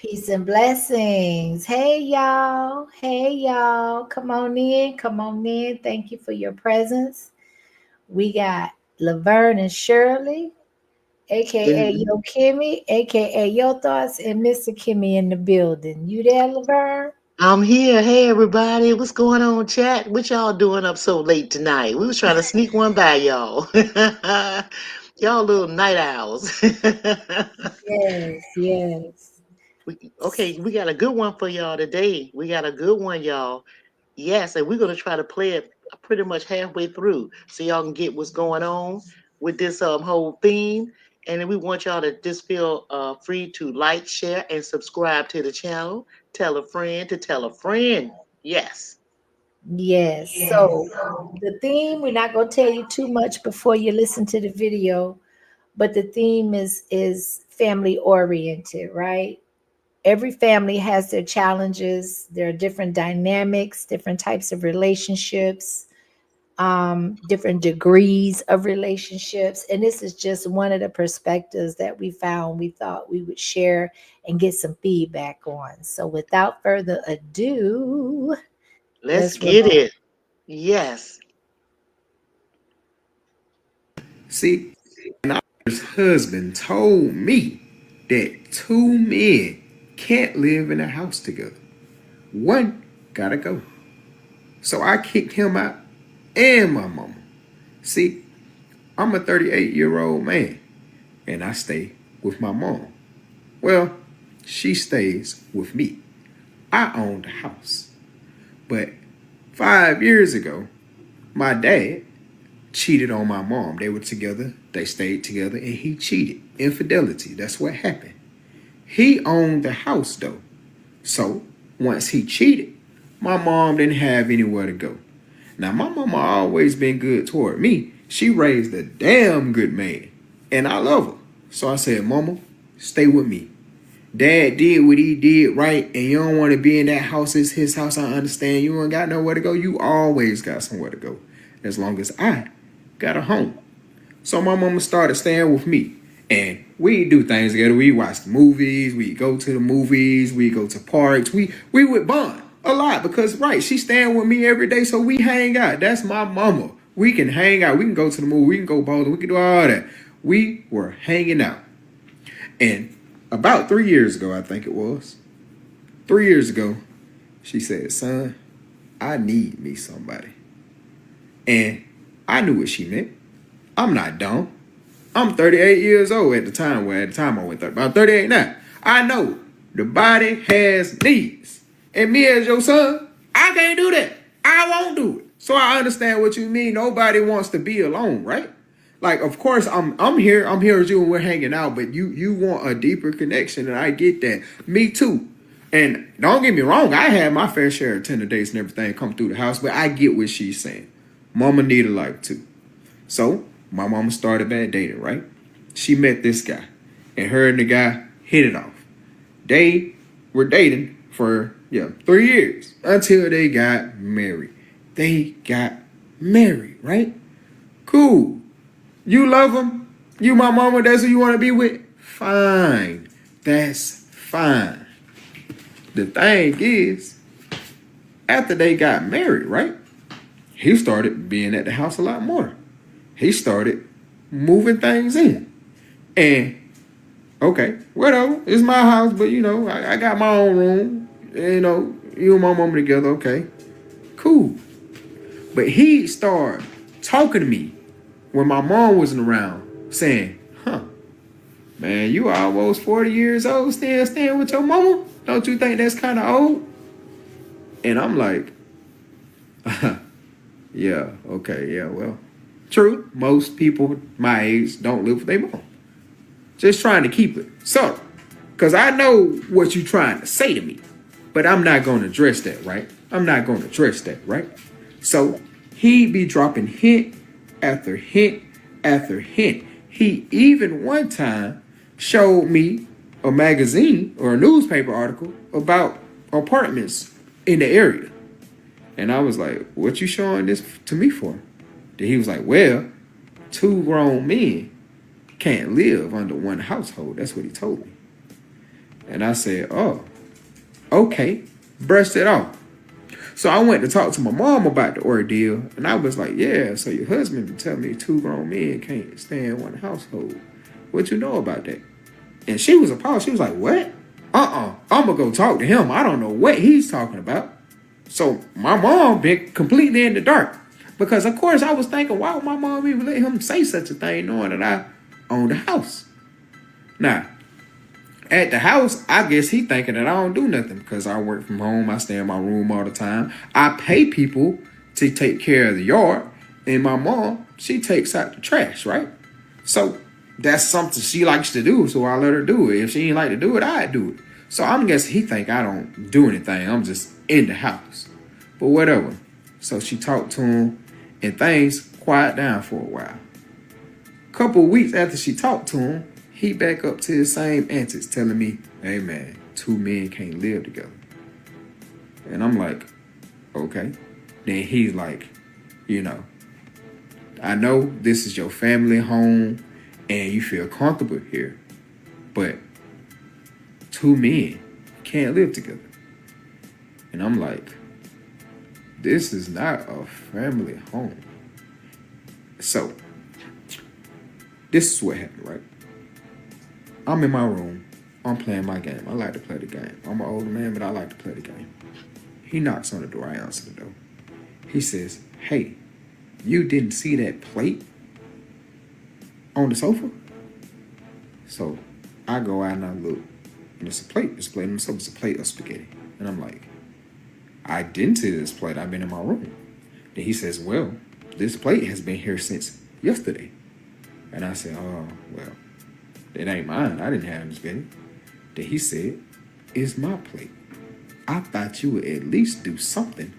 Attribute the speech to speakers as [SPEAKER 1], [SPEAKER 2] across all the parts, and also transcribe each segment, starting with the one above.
[SPEAKER 1] Peace and blessings. Hey, y'all. Hey, y'all. Come on in. Come on in. Thank you for your presence. We got Laverne and Shirley, aka
[SPEAKER 2] And
[SPEAKER 1] Yo Kimmy, aka Yo Thoughts, and Mr. Kimmy in the building. You there, Laverne?
[SPEAKER 2] I'm here. Hey, everybody. What's going on, chat? What y'all doing up so late tonight? We was trying to sneak one by y'all. Y'all little night owls.
[SPEAKER 1] Yes, yes.
[SPEAKER 2] Okay, we got a good one for y'all today. We got a good one, y'all. Yes, and we're going to try to play it pretty much halfway through so y'all can get what's going on with this whole theme. And then we want y'all to just feel free to like, share, and subscribe to the channel. Tell a friend to tell a friend. Yes.
[SPEAKER 1] Yes. So the theme, we're not gonna tell you too much before you listen to the video, but the theme is family oriented, right? Every family has their challenges. There are different dynamics, different types of relationships, different degrees of relationships. And this is just one of the perspectives that we found we thought we would share and get some feedback on. So without further ado,
[SPEAKER 2] Let's
[SPEAKER 1] let's
[SPEAKER 2] get
[SPEAKER 1] roll.
[SPEAKER 2] it. Yes.
[SPEAKER 3] See, his husband told me that two men can't live in a house together. One gotta go. So I kicked him out and my mama. See, I'm a 38-year-old man and I stay with my mom. Well, she stays with me. I own the house. But 5 years ago, my dad cheated on my mom. They were together, they stayed together, and he cheated. Infidelity, that's what happened. He owned the house though. So once he cheated, my mom didn't have anywhere to go. Now my mama always been good toward me. She raised a damn good man. And I love her. So I said, Mama, stay with me. Dad did what he did right, and you don't want to be in that house. It's his house. I understand. You ain't got nowhere to go. You always got somewhere to go. As long as I got a home. So my mama started staying with me. And we do things together. We watch the movies. We go to the movies. We go to parks. We would bond a lot because, right, she's staying with me every day. So we hang out. That's my mama. We can hang out. We can go to the movie. We can go bowling. We can do all that. We were hanging out. And about 3 years ago, I think it was, 3 years ago, she said, son, I need me somebody. And I knew what she meant. I'm not dumb. I'm 38 years old at the time. Well, at the time I went 30. But I'm 38 now. I know the body has needs. And me as your son, I can't do that. I won't do it. So I understand what you mean. Nobody wants to be alone, right? Like, of course, I'm here. I'm here with you and we're hanging out, but you want a deeper connection, and I get that. Me too. And don't get me wrong, I had my fair share of tender dates and everything come through the house, but I get what she's saying. Mama need a life too. So my mama started bad dating, right? She met this guy, and her and the guy hit it off. They were dating for 3 years until they got married. They got married, right? Cool. You love him. You my mama. That's who you want to be with. Fine. That's fine. The thing is, after they got married, right? He started being at the house a lot more. He started moving things in. And okay, whatever. It's my house, but I got my own room. You and my mama together, okay. Cool. But he started talking to me when my mom wasn't around, saying, man, you almost 40 years old, still staying with your mama? Don't you think that's kind of old? And I'm like, yeah, okay, yeah, well, true. Most people my age don't live with their mom. Just trying to keep it subtle. Because I know what you're trying to say to me. But I'm not going to address that, right? I'm not going to address that, right? So he be dropping hint after hint after hint. He even one time showed me a magazine or a newspaper article about apartments in the area. And I was like, what you showing this to me for? Then he was like, well, two grown men can't live under one household. That's what he told me. And I said, oh, okay. Brushed it off. So I went to talk to my mom about the ordeal, and I was like, yeah, so your husband been telling me 2 grown men can't stay in one household. What you know about that? And she was appalled. She was like, what? I'm going to go talk to him. I don't know what he's talking about. So my mom been completely in the dark. Because, of course, I was thinking, why would my mom even let him say such a thing knowing that I own the house? Now, at the house, I guess he thinking that I don't do nothing because I work from home. I stay in my room all the time. I pay people to take care of the yard. And my mom, she takes out the trash, right? So that's something she likes to do. So I let her do it. If she ain't like to do it, I do it. So I'm guessing he think I don't do anything. I'm just in the house. But whatever. So she talked to him and things quiet down for a while. Couple of weeks after she talked to him, he back up to his same antics telling me, hey man, 2 men can't live together. And I'm like, okay. Then he's like, I know this is your family home and you feel comfortable here, but 2 men can't live together. And I'm like, this is not a family home. So, this is what happened, right? I'm in my room. I'm playing my game. I like to play the game. I'm an older man, but I like to play the game. He knocks on the door. I answer the door. He says, hey, you didn't see that plate on the sofa? So I go out and I look. And it's a plate. It's a plate on the sofa. It's a plate of spaghetti. And I'm like, I didn't see this plate. I've been in my room. Then he says, well, this plate has been here since yesterday. And I said, oh, well, it ain't mine. I didn't have any spaghetti. Then he said, it's my plate. I thought you would at least do something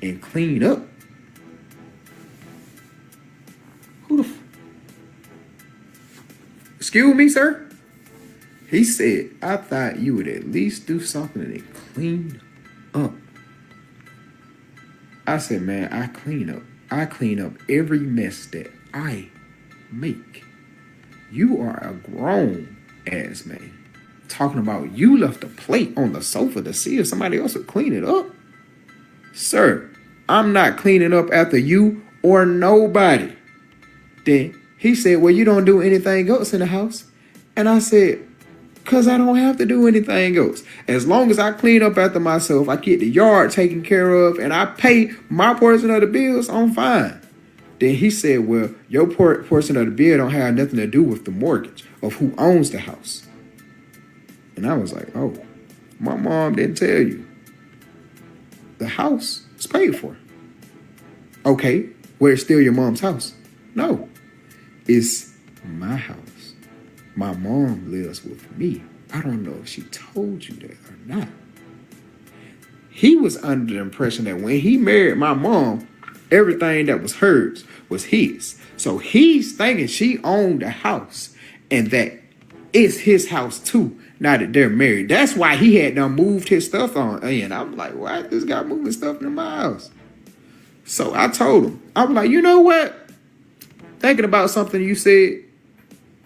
[SPEAKER 3] and clean up. Who the Excuse me, sir? He said, I thought you would at least do something and clean up. I said, man, I clean up. I clean up every mess that I make. You are a grown ass man. Talking about you left a plate on the sofa to see if somebody else would clean it up. Sir, I'm not cleaning up after you or nobody. Then he said, well, you don't do anything else in the house. And I said, because I don't have to do anything else. As long as I clean up after myself, I get the yard taken care of, and I pay my portion of the bills, I'm fine. Then he said, well, your portion of the bill don't have nothing to do with the mortgage of who owns the house. And I was like, oh, my mom didn't tell you. The house is paid for. Okay, well, it's still your mom's house. No, it's my house. My mom lives with me. I don't know if she told you that or not. He was under the impression that when he married my mom, everything that was hers was his. So he's thinking she owned the house and that it's his house too, now that they're married. That's why he had done moved his stuff on. And I'm like, why is this guy moving stuff into my house? So I told him, I'm like, you know what? Thinking about something you said,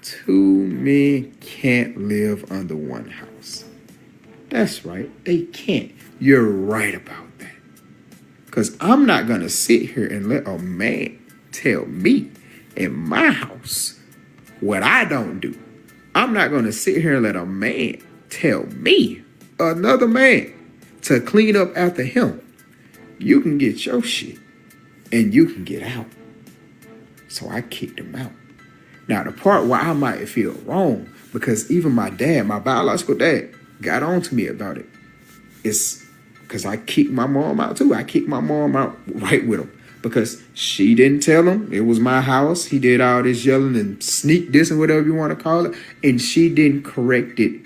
[SPEAKER 3] 2 men can't live under one house. That's right, they can't. You're right about that. Because I'm not going to sit here and let a man tell me in my house what I don't do. I'm not going to sit here and let a man tell me, another man, to clean up after him. You can get your shit and you can get out. So I kicked him out. Now, the part where I might feel wrong, because even my dad, my biological dad, got on to me about it, is because I kicked my mom out too. I kicked my mom out right with him because she didn't tell him it was my house. He did all this yelling and sneak this and whatever you want to call it. And she didn't correct it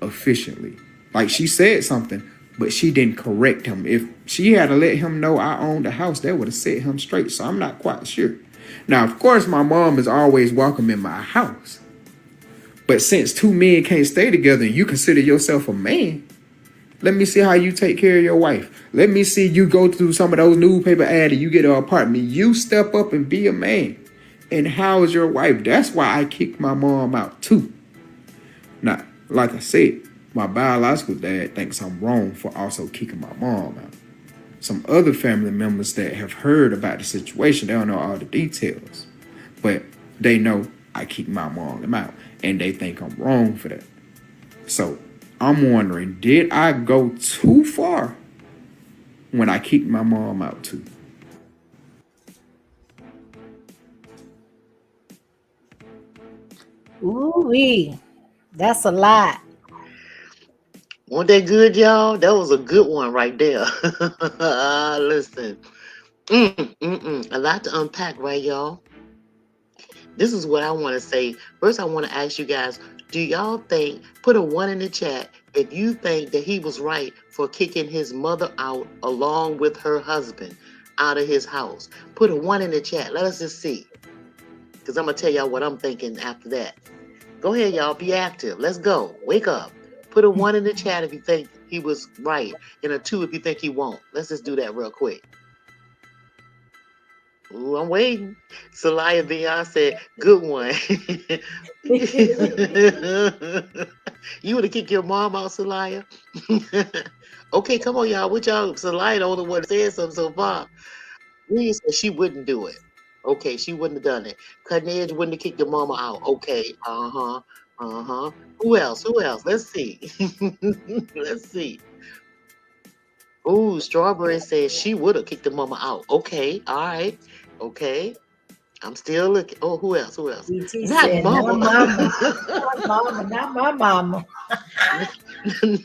[SPEAKER 3] efficiently. Like, she said something, but she didn't correct him. If she had to let him know I owned the house, that would have set him straight. So I'm not quite sure. Now, of course, my mom is always welcome in my house. But since 2 men can't stay together and you consider yourself a man, let me see how you take care of your wife. Let me see you go through some of those newspaper ads and you get an apartment. You step up and be a man and house your wife. That's why I kicked my mom out too. Now, like I said, My biological dad thinks I'm wrong for also kicking my mom out. Some other family members that have heard about the situation, they don't know all the details, but they know I kicked my mom out, and they think I'm wrong for that. So I'm wondering, did I go too far when I kicked my mom out too?
[SPEAKER 1] Ooh, that's a lot.
[SPEAKER 2] Wasn't that good, y'all? That was a good one right there. Listen, a lot to unpack, right, y'all? This is what I want to say. First, I want to ask you guys, do y'all think, put a one in the chat, if you think that he was right for kicking his mother out along with her husband out of his house? Put a one in the chat. Let us just see. Because I'm going to tell y'all what I'm thinking after that. Go ahead, y'all. Be active. Let's go. Wake up. Put a one in the chat if you think he was right, and a two if you think he won't. Let's just do that real quick. Ooh, I'm waiting. Salaya Beyonce, good one. You would have kicked your mom out, Salaya? Okay, come on, y'all. What y'all? Salaya, the only one that said something so far. Rhea said she wouldn't do it. Okay, she wouldn't have done it. Cutting Edge wouldn't have kicked your mama out. Okay, uh-huh, uh-huh. Who else? Who else? Let's see. Let's see. Ooh, Strawberry says she would have kicked the mama out. Okay, all right. Okay. I'm still looking. Oh, who else? Who else?
[SPEAKER 1] DT
[SPEAKER 2] Not
[SPEAKER 1] said, not
[SPEAKER 2] mama.
[SPEAKER 1] mama. Not mama, not my mama.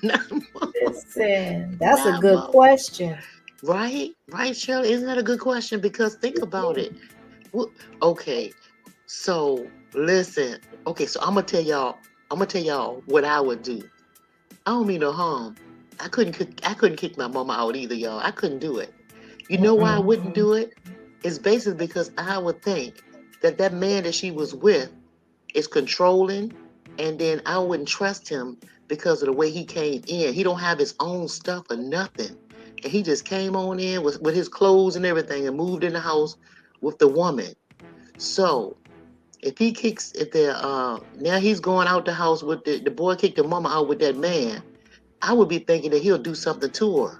[SPEAKER 2] Not mama.
[SPEAKER 1] Listen, that's a
[SPEAKER 2] Not
[SPEAKER 1] good
[SPEAKER 2] mama.
[SPEAKER 1] question.
[SPEAKER 2] Right? Right, Shirley? Isn't that a good question? Because think about it. Okay. So listen. Okay, so I'm gonna tell y'all what I would do. I don't mean no harm. I couldn't kick my mama out either, y'all. I couldn't do it. You know why I
[SPEAKER 1] Mm-mm.
[SPEAKER 2] wouldn't do it? It's basically because I would think that that man that she was with is controlling, and then I wouldn't trust him because of the way he came in. He don't have his own stuff or nothing. And he just came on in with his clothes and everything and moved in the house with the woman. So if he kicks if they're now he's going out the house with the boy kicked the mama out with that man, I would be thinking that he'll do something to her.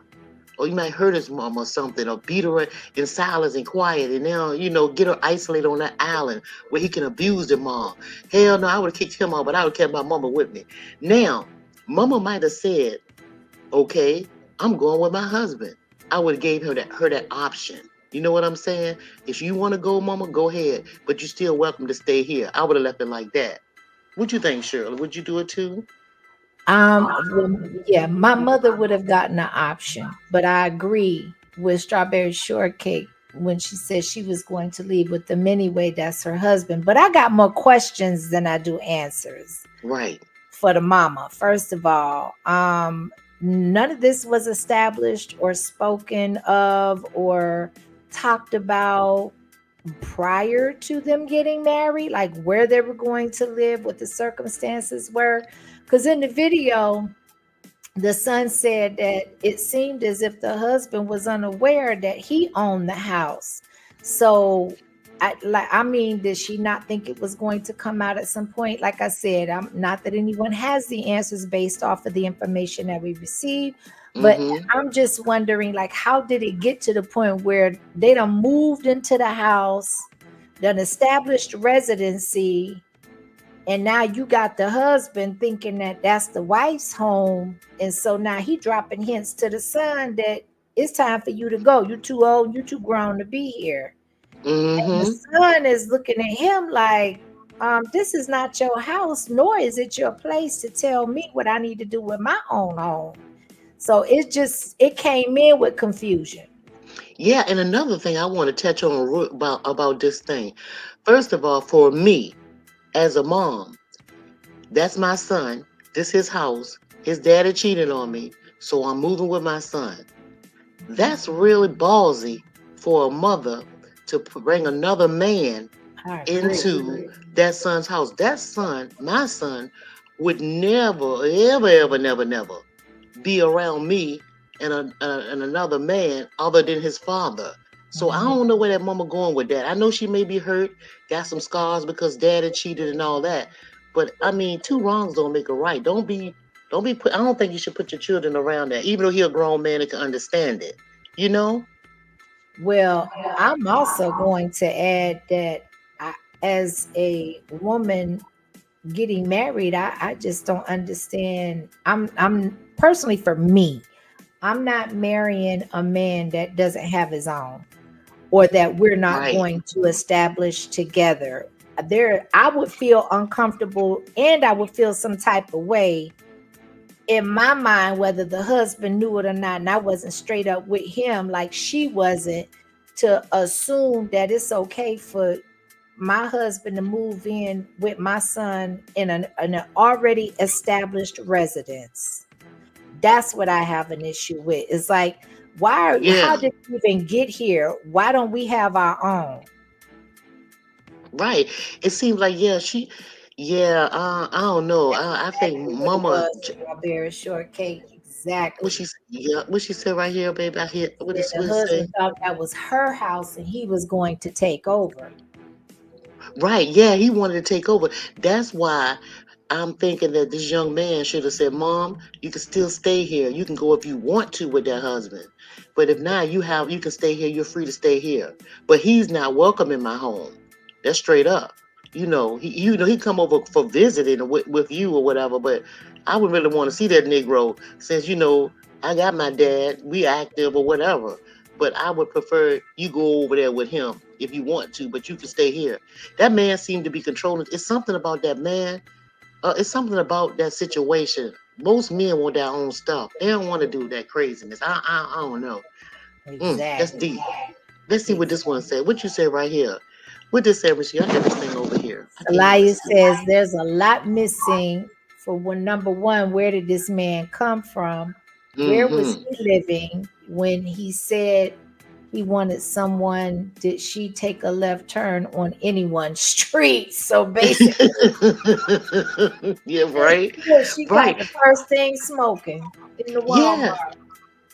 [SPEAKER 2] Or he might hurt his mom or something, or beat her in silence and quiet, and now, get her isolated on that island where he can abuse the mom. Hell no, I would have kicked him out, but I would have kept my mama with me. Now, mama might have said, okay, I'm going with my husband. I would have gave her that option. You know what I'm saying? If you want to go, mama, go ahead, but you're still welcome to stay here. I would have left it like that. What you think, Shirley? Would you do it too?
[SPEAKER 1] Well, yeah, my mother would have gotten an option, but I agree with Strawberry Shortcake when she said she was going to leave with them anyway. That's her husband. But I got more questions than I do answers
[SPEAKER 2] Right.
[SPEAKER 1] for the mama. First of all, none of this was established or spoken of or talked about prior to them getting married, like where they were going to live, what the circumstances were. Because in the video, the son said that it seemed as if the husband was unaware that he owned the house. So I mean, did she not think it was going to come out at some point? Like I said, I'm not that anyone has the answers based off of the information that we received, but
[SPEAKER 2] Mm-hmm.
[SPEAKER 1] I'm just wondering, like, how did it get to the point where they done moved into the house, done established residency, and now you got the husband thinking that that's the wife's home, and so now he dropping hints to the son that it's time for you to go. You too old, you too grown to be here. And the
[SPEAKER 2] Mm-hmm.
[SPEAKER 1] son is looking at him like, this is not your house, nor is it your place to tell me what I need to do with my own home. So it came in with confusion.
[SPEAKER 2] Yeah, and another thing I want to touch on about this thing. First of all, for me as a mom, that's my son. This his house. His daddy cheated on me, so I'm moving with my son. That's really ballsy for a mother to bring another man
[SPEAKER 1] I agree.
[SPEAKER 2] into that son's house. That son, my son, would never, ever, ever, never, never be around me and another man other than his father. So I
[SPEAKER 1] Mhm.
[SPEAKER 2] don't know where that mama going with that. I know she may be hurt, got some scars because daddy cheated and all that. But I mean, two wrongs don't make a right. Don't be put. I don't think you should put your children around that, even though he a grown man and can understand it. You know?
[SPEAKER 1] Well, I'm also going to add that I, as a woman getting married, I just don't understand. I'm personally, for me, I'm not marrying a man that doesn't have his own, or that we're not
[SPEAKER 2] Right.
[SPEAKER 1] going to establish together. There, I would feel uncomfortable and I would feel some type of way in my mind, whether the husband knew it or not, and I wasn't straight up with him like she wasn't, to assume that it's okay for my husband to move in with my son in an already established residence. That's what I have an issue with. It's like, how
[SPEAKER 2] Yeah.
[SPEAKER 1] did we even get here? Why don't we have our own?
[SPEAKER 2] Right. It seems like yeah, she. Yeah. I don't know.
[SPEAKER 1] That's
[SPEAKER 2] I think
[SPEAKER 1] exactly what it
[SPEAKER 2] Mama.
[SPEAKER 1] was. Strawberry shortcake. Exactly.
[SPEAKER 2] Yeah. What she said right here, baby. I hear.
[SPEAKER 1] Then
[SPEAKER 2] What
[SPEAKER 1] the
[SPEAKER 2] it say?
[SPEAKER 1] husband thought that was her house and he was going to take over.
[SPEAKER 2] Right. Yeah. He wanted to take over. That's why I'm thinking that this young man should have said, "Mom, you can still stay here. You can go if you want to with that husband, but if not, you can stay here. You're free to stay here. But he's not welcome in my home. That's straight up. He come over for visiting with you or whatever. But I would really want to see that Negro since I got my dad. We active or whatever. But I would prefer you go over there with him if you want to, but you can stay here. That man seemed to be controlling. It's something about that man. It's something about that situation. Most men want their own stuff. They don't want to do that craziness. I don't know. That's
[SPEAKER 1] Exactly.
[SPEAKER 2] deep. Let's see what this one
[SPEAKER 1] Exactly.
[SPEAKER 2] said. What you say right here? What this say, Richie? I got this thing over here. I can't even
[SPEAKER 1] Elias
[SPEAKER 2] see.
[SPEAKER 1] says there's a lot missing for when number one, where did this man come from? Where was
[SPEAKER 2] Mm-hmm.
[SPEAKER 1] he living when he said he wanted someone? Did she take a left turn on anyone's street? So basically,
[SPEAKER 2] Yeah, right.
[SPEAKER 1] yeah, she got
[SPEAKER 2] Right.
[SPEAKER 1] the first thing smoking in the
[SPEAKER 2] Yeah.
[SPEAKER 1] Walmart.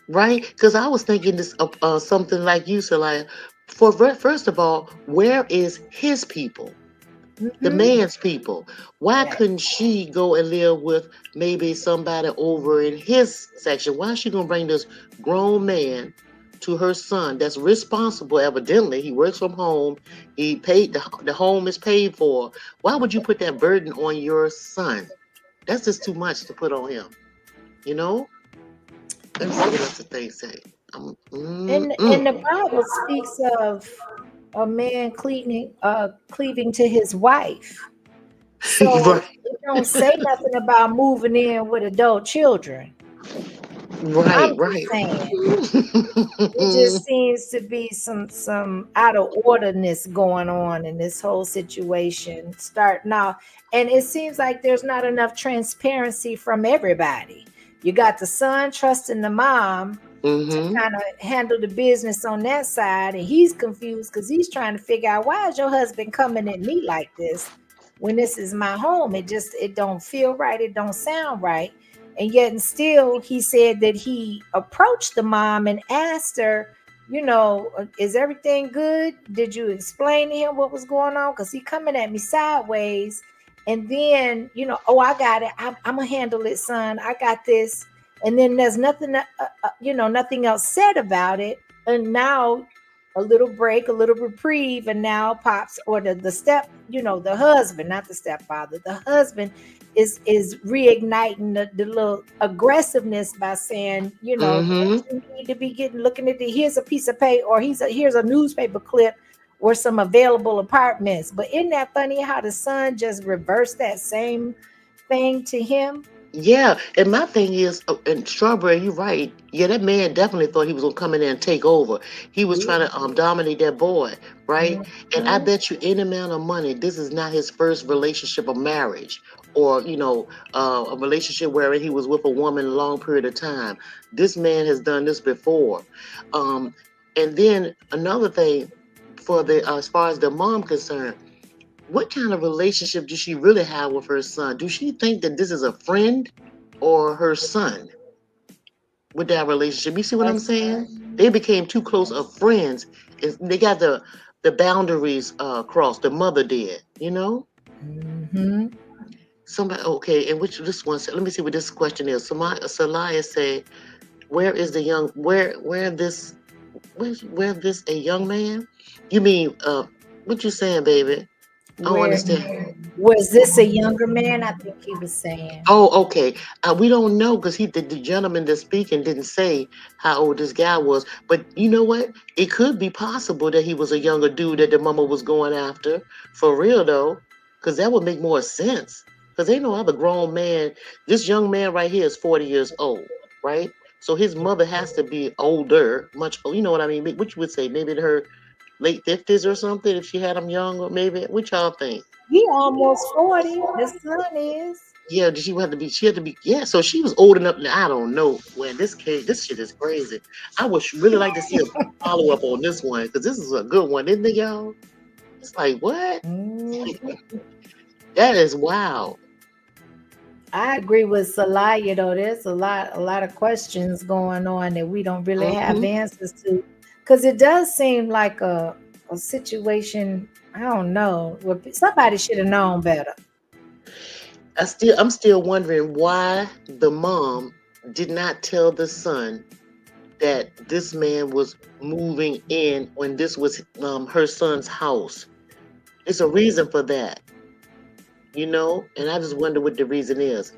[SPEAKER 2] Right. Because I was thinking this something like you said, like first of all, where is his people? The
[SPEAKER 1] Hmm.
[SPEAKER 2] man's people. Why couldn't she go and live with maybe somebody over in his section? Why is she gonna bring this grown man to her son that's responsible? Evidently, he works from home. He paid the home is paid for. Why would you put that burden on your son? That's just too much to put on him. You know. Let me see what else the thing say.
[SPEAKER 1] And the Bible speaks of a man cleaving to his wife. So
[SPEAKER 2] Right,
[SPEAKER 1] it don't say nothing about moving in with adult children. I'm
[SPEAKER 2] right,
[SPEAKER 1] just
[SPEAKER 2] right.
[SPEAKER 1] saying. It just seems to be some out of orderness going on in this whole situation starting off. And it seems like there's not enough transparency from everybody. You got the son trusting the mom to
[SPEAKER 2] Mm-hmm.
[SPEAKER 1] kind of handle the business on that side, and he's confused because he's trying to figure out, why is your husband coming at me like this when this is my home? It don't feel right, it don't sound right. And yet and still he said that he approached the mom and asked her, is everything good? Did you explain to him what was going on? Because he coming at me sideways. And then, oh, I got it, I'm gonna handle it, son, I got this. And then there's nothing, nothing else said about it. And now a little break, a little reprieve, and now pops, or the step, the husband, not the stepfather, the husband is reigniting the little aggressiveness by saying,
[SPEAKER 2] Mm-hmm.
[SPEAKER 1] you need to be getting looking at here's a piece of paper, or here's a newspaper clip or some available apartments. But isn't that funny how the son just reversed that same thing to him?
[SPEAKER 2] Yeah, and my thing is, and Strawberry, you're right. Yeah, that man definitely thought he was gonna come in there and take over. He was trying to dominate that boy, right? And I
[SPEAKER 1] Mhm.
[SPEAKER 2] bet you any amount of money, this is not his first relationship of marriage, or a relationship where he was with a woman a long period of time. This man has done this before. Um, and then another thing, for the as far as the mom concerned, what kind of relationship does she really have with her son? Do she think that this is a friend or her son with that relationship? You see what I'm
[SPEAKER 1] That's
[SPEAKER 2] saying? They became too close of friends. They got the boundaries crossed. The mother did.
[SPEAKER 1] mhm.
[SPEAKER 2] Somebody, okay, and which this one said, let me see what this question is. Salaya say, where is the young, where this a young man? You mean, what you saying, baby? I don't
[SPEAKER 1] Where
[SPEAKER 2] understand.
[SPEAKER 1] was this a younger man? I think he was saying.
[SPEAKER 2] Oh, okay. We don't know because the gentleman that's speaking didn't say how old this guy was. But you know what? It could be possible that he was a younger dude that the mama was going after. For real though, because that would make more sense. Because ain't no other grown man. This young man right here is 40 years old, right? So his mother has to be older, much. You know what I mean? Which you would say maybe in her late 50s or something if she had him young, or maybe. What y'all think?
[SPEAKER 1] He almost 40. The son is.
[SPEAKER 2] Yeah, she had to be. She had to be. Yeah, so she was old enough. I don't know. When this shit is crazy. I would really like to see a follow up on this one because this is a good one, isn't it, y'all? It's like what?
[SPEAKER 1] Mhm.
[SPEAKER 2] That is wow.
[SPEAKER 1] I agree with Salaya though. There's a lot of questions going on that we don't really have
[SPEAKER 2] Hmm.
[SPEAKER 1] answers to. Because it does seem like a situation, I don't know, where somebody should have known better.
[SPEAKER 2] I'm still wondering why the mom did not tell the son that this man was moving in when this was her son's house. It's a reason for that, and I just wonder what the reason is.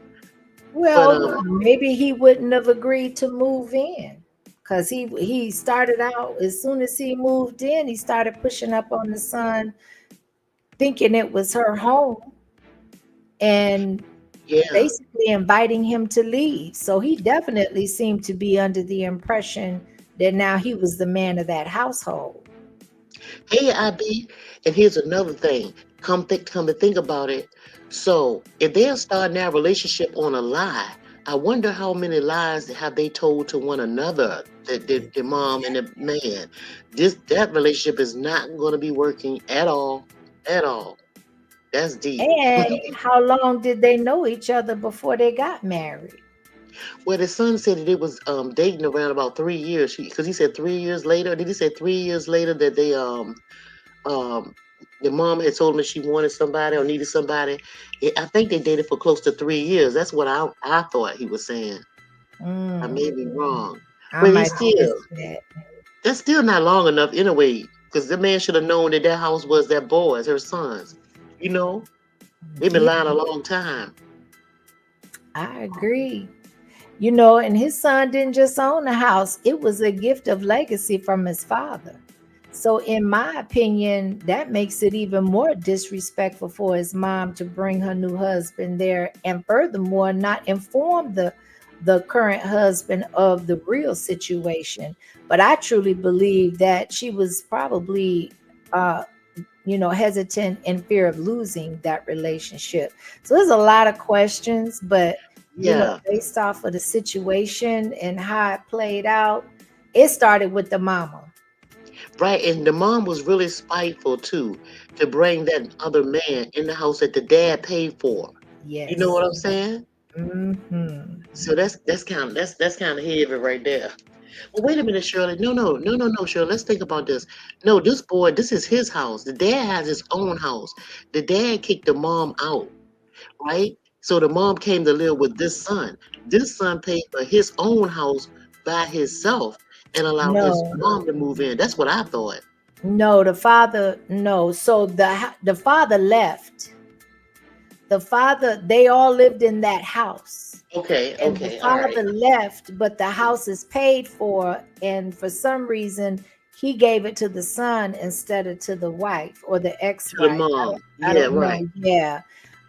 [SPEAKER 2] But
[SPEAKER 1] Well, maybe he wouldn't have agreed to move in. Because he started out, as soon as he moved in, he started pushing up on the son, thinking it was her home, and
[SPEAKER 2] yeah.
[SPEAKER 1] basically inviting him to leave. So he definitely seemed to be under the impression that now he was the man of that household.
[SPEAKER 2] Hey, IB, and here's another thing. Come to think about it. So, if they're starting their relationship on a lie, I wonder how many lies have they told to one another, the mom and the man. That relationship is not going to be working at all. That's deep.
[SPEAKER 1] And how long did they know each other before they got married?
[SPEAKER 2] Well, the son said that it was dating around about 3 years. Because he said 3 years later. Did he say 3 years later that they um the mom had told him she wanted somebody or needed somebody. I think they dated for close to 3 years. That's what I thought he was saying. I
[SPEAKER 1] Mm,
[SPEAKER 2] may be wrong,
[SPEAKER 1] I
[SPEAKER 2] but he's
[SPEAKER 1] might have
[SPEAKER 2] still
[SPEAKER 1] missed that.
[SPEAKER 2] that's still not long enough anyway. Because the man should have known that house was that boy's, her son's. You know, they've been
[SPEAKER 1] Yeah,
[SPEAKER 2] lying a long time.
[SPEAKER 1] I agree. And his son didn't just own the house, it was a gift of legacy from his father. So, in my opinion, that makes it even more disrespectful for his mom to bring her new husband there and furthermore not inform the current husband of the real situation. But I truly believe that she was probably uh hesitant in fear of losing that relationship. So there's a lot of questions, but
[SPEAKER 2] Yeah,
[SPEAKER 1] based off of the situation and how it played out, it started with the mama.
[SPEAKER 2] right. And the mom was really spiteful too to bring that other man in the house that the dad paid for. You know
[SPEAKER 1] Yes.
[SPEAKER 2] what I'm saying?
[SPEAKER 1] Hmm.
[SPEAKER 2] So that's kind of heavy right there. Well, wait a minute, Shirley. No, no, no, no, no, Shirley. Let's think about this. No, this boy, this is his house. The dad has his own house. The dad kicked the mom out, right? So the mom came to live with this son. This son paid for his own house by himself and allowed his
[SPEAKER 1] No,
[SPEAKER 2] mom to move in. That's what I thought.
[SPEAKER 1] no, the father, no. So the father left. The father, they all lived in that house.
[SPEAKER 2] Okay,
[SPEAKER 1] And the
[SPEAKER 2] okay, all right.
[SPEAKER 1] father left, but the house is paid for, and for some reason he gave it to the son instead of to the wife or the
[SPEAKER 2] To the
[SPEAKER 1] ex-wife. I
[SPEAKER 2] mom.
[SPEAKER 1] don't I
[SPEAKER 2] Yeah,
[SPEAKER 1] don't
[SPEAKER 2] right.
[SPEAKER 1] know. Yeah.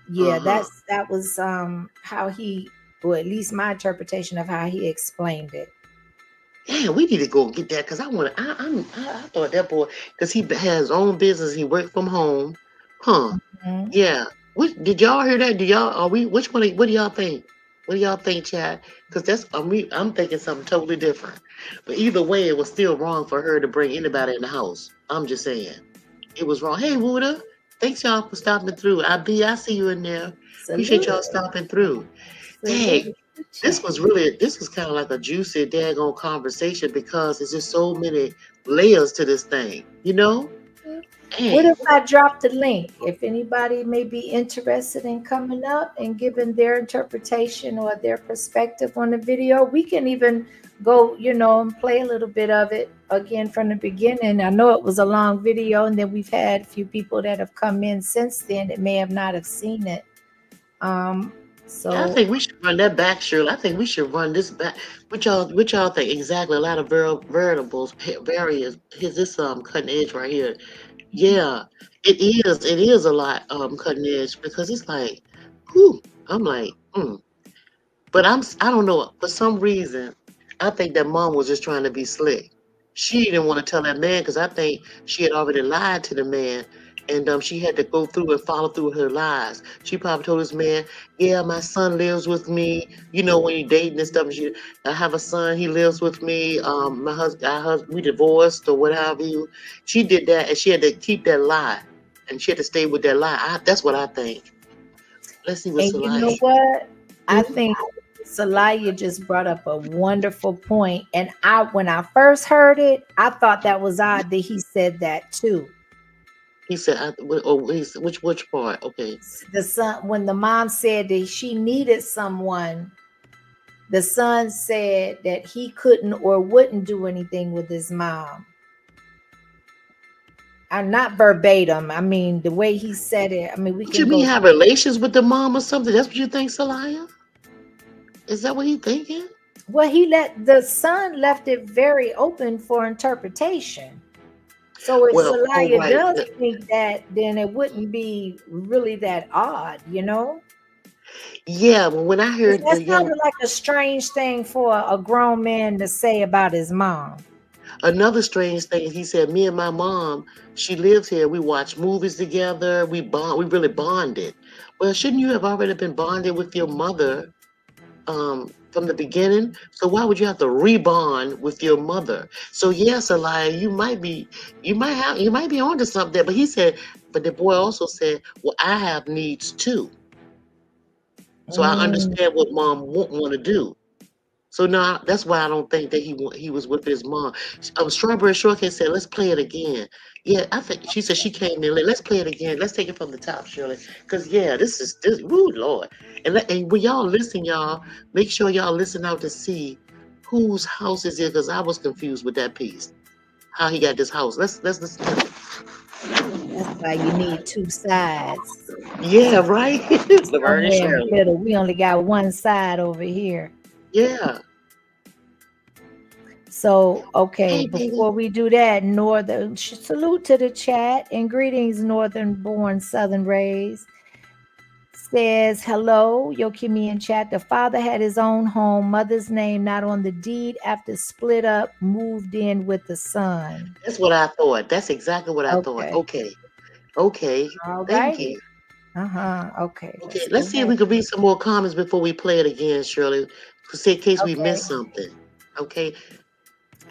[SPEAKER 1] Yeah,
[SPEAKER 2] Uh-huh.
[SPEAKER 1] that was how he, or at least my interpretation of how he explained it.
[SPEAKER 2] Yeah, we need to go get that because I want to. I thought that boy because he has his own business. He worked from home, huh?
[SPEAKER 1] Mhm.
[SPEAKER 2] Yeah. What did y'all hear that? Do y'all are we? Which one? What do y'all think? What do y'all think, Chad? Because I'm thinking something totally different. But either way, it was still wrong for her to bring anybody in the house. I'm just saying it was wrong. Hey, Wuda, thanks y'all for stopping through. I see you in there. Appreciate
[SPEAKER 1] Salute.
[SPEAKER 2] y'all stopping through.
[SPEAKER 1] Salute
[SPEAKER 2] Dang,
[SPEAKER 1] to chat.
[SPEAKER 2] this was kind of like a juicy, daggone conversation because there's just so many layers to this thing. You know?
[SPEAKER 1] What
[SPEAKER 2] Hey,
[SPEAKER 1] if I drop the link? If anybody may be interested in coming up and giving their interpretation or their perspective on the video, we can even go, and play a little bit of it again from the beginning. I know it was a long video, and then we've had a few people that have come in since then that may have not have seen it. Um,
[SPEAKER 2] yeah, I
[SPEAKER 1] so
[SPEAKER 2] think we should run that back, Shirley. I think we should run this back. What y'all think? Exactly. A lot of variables, various. Here's this cutting edge right here. Yeah, it is. It is a lot cutting edge because it's like, whew. I'm like, But I don't know. For some reason, I think that mom was just trying to be slick. She didn't want to tell that man because I think she had already lied to the man, and she had to go through and follow through her lies. She probably told this man, "Yeah, my son lives with me. You know, when you're dating and stuff, I have a son. He lives with me. My husband, we divorced or what have you." She did that, and she had to keep that lie, and she had to stay with that lie. That's what I think. Let's see what
[SPEAKER 1] And you know
[SPEAKER 2] Salaya.
[SPEAKER 1] what? I
[SPEAKER 2] Mhm.
[SPEAKER 1] think Salaya just brought up a wonderful point. And when I first heard it, I thought that was odd that he said that too.
[SPEAKER 2] He said, which part? Okay.
[SPEAKER 1] The son, when the mom said that she needed someone, the son said that he couldn't or wouldn't do anything with his mom. I'm not verbatim. I mean, the way he said it. I mean, we
[SPEAKER 2] What you
[SPEAKER 1] can
[SPEAKER 2] mean
[SPEAKER 1] go.
[SPEAKER 2] have relations with the mom or something? That's what you think, Salaya? Is that what he thinking?
[SPEAKER 1] Well, he let the son left it very open for interpretation. So if
[SPEAKER 2] Well, all
[SPEAKER 1] Celaya
[SPEAKER 2] right.
[SPEAKER 1] does think that, then it wouldn't be really that odd.
[SPEAKER 2] Yeah, well, when I
[SPEAKER 1] 'Cause
[SPEAKER 2] heard
[SPEAKER 1] that
[SPEAKER 2] the young
[SPEAKER 1] sounded like a strange thing for a grown man to say about his mom.
[SPEAKER 2] another strange thing, he said, me and my mom, she lives here. We watch movies together. We really bonded. Well, shouldn't you have already been bonded with your mother from the beginning? So why would you have to rebond with your mother? So yes, Elia, you might be onto something there. But he said, but the boy also said, well, I have needs too. So I
[SPEAKER 1] Mm,
[SPEAKER 2] understand what mom won't want to do. So now that's why I don't think that he was with his mom. Strawberry Shortcake said, "Let's play it again." Yeah, I think she said she came in late. Let's play it again. Let's take it from the top, Shirley. Cause yeah, this. Woo, Lord. And when y'all listen, y'all make sure y'all listen out to see whose house is it. Cause I was confused with that piece. How he got this house. Let's listen to it.
[SPEAKER 1] that's why you need two sides.
[SPEAKER 2] Yeah, right. Laverne and
[SPEAKER 1] Somewhere in the
[SPEAKER 2] Shirley.
[SPEAKER 1] middle. We only got one side over here.
[SPEAKER 2] Yeah.
[SPEAKER 1] So, okay,
[SPEAKER 2] Hey, baby.
[SPEAKER 1] before we do that, Northern salute to the chat and greetings, Northern born Southern raised. Says, hello, Yokimi in chat. The father had his own home, mother's name not on the deed after split up, moved in with the son.
[SPEAKER 2] That's what I thought. That's exactly what I thought.
[SPEAKER 1] Okay.
[SPEAKER 2] Okay. Okay.
[SPEAKER 1] All
[SPEAKER 2] Thank
[SPEAKER 1] righty.
[SPEAKER 2] you.
[SPEAKER 1] Uh-huh. Okay.
[SPEAKER 2] Okay,
[SPEAKER 1] Let's go
[SPEAKER 2] let's see if
[SPEAKER 1] ahead.
[SPEAKER 2] we can read some more comments before we play it again, Shirley, in case we
[SPEAKER 1] Okay.
[SPEAKER 2] missed something. Okay,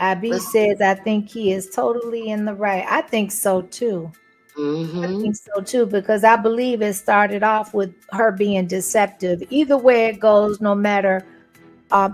[SPEAKER 1] Abi
[SPEAKER 2] let's.
[SPEAKER 1] says, I think he is totally in the right. I think so too. I
[SPEAKER 2] Mm-hmm.
[SPEAKER 1] think so too, because I believe it started off with her being deceptive. Either way it goes, no matter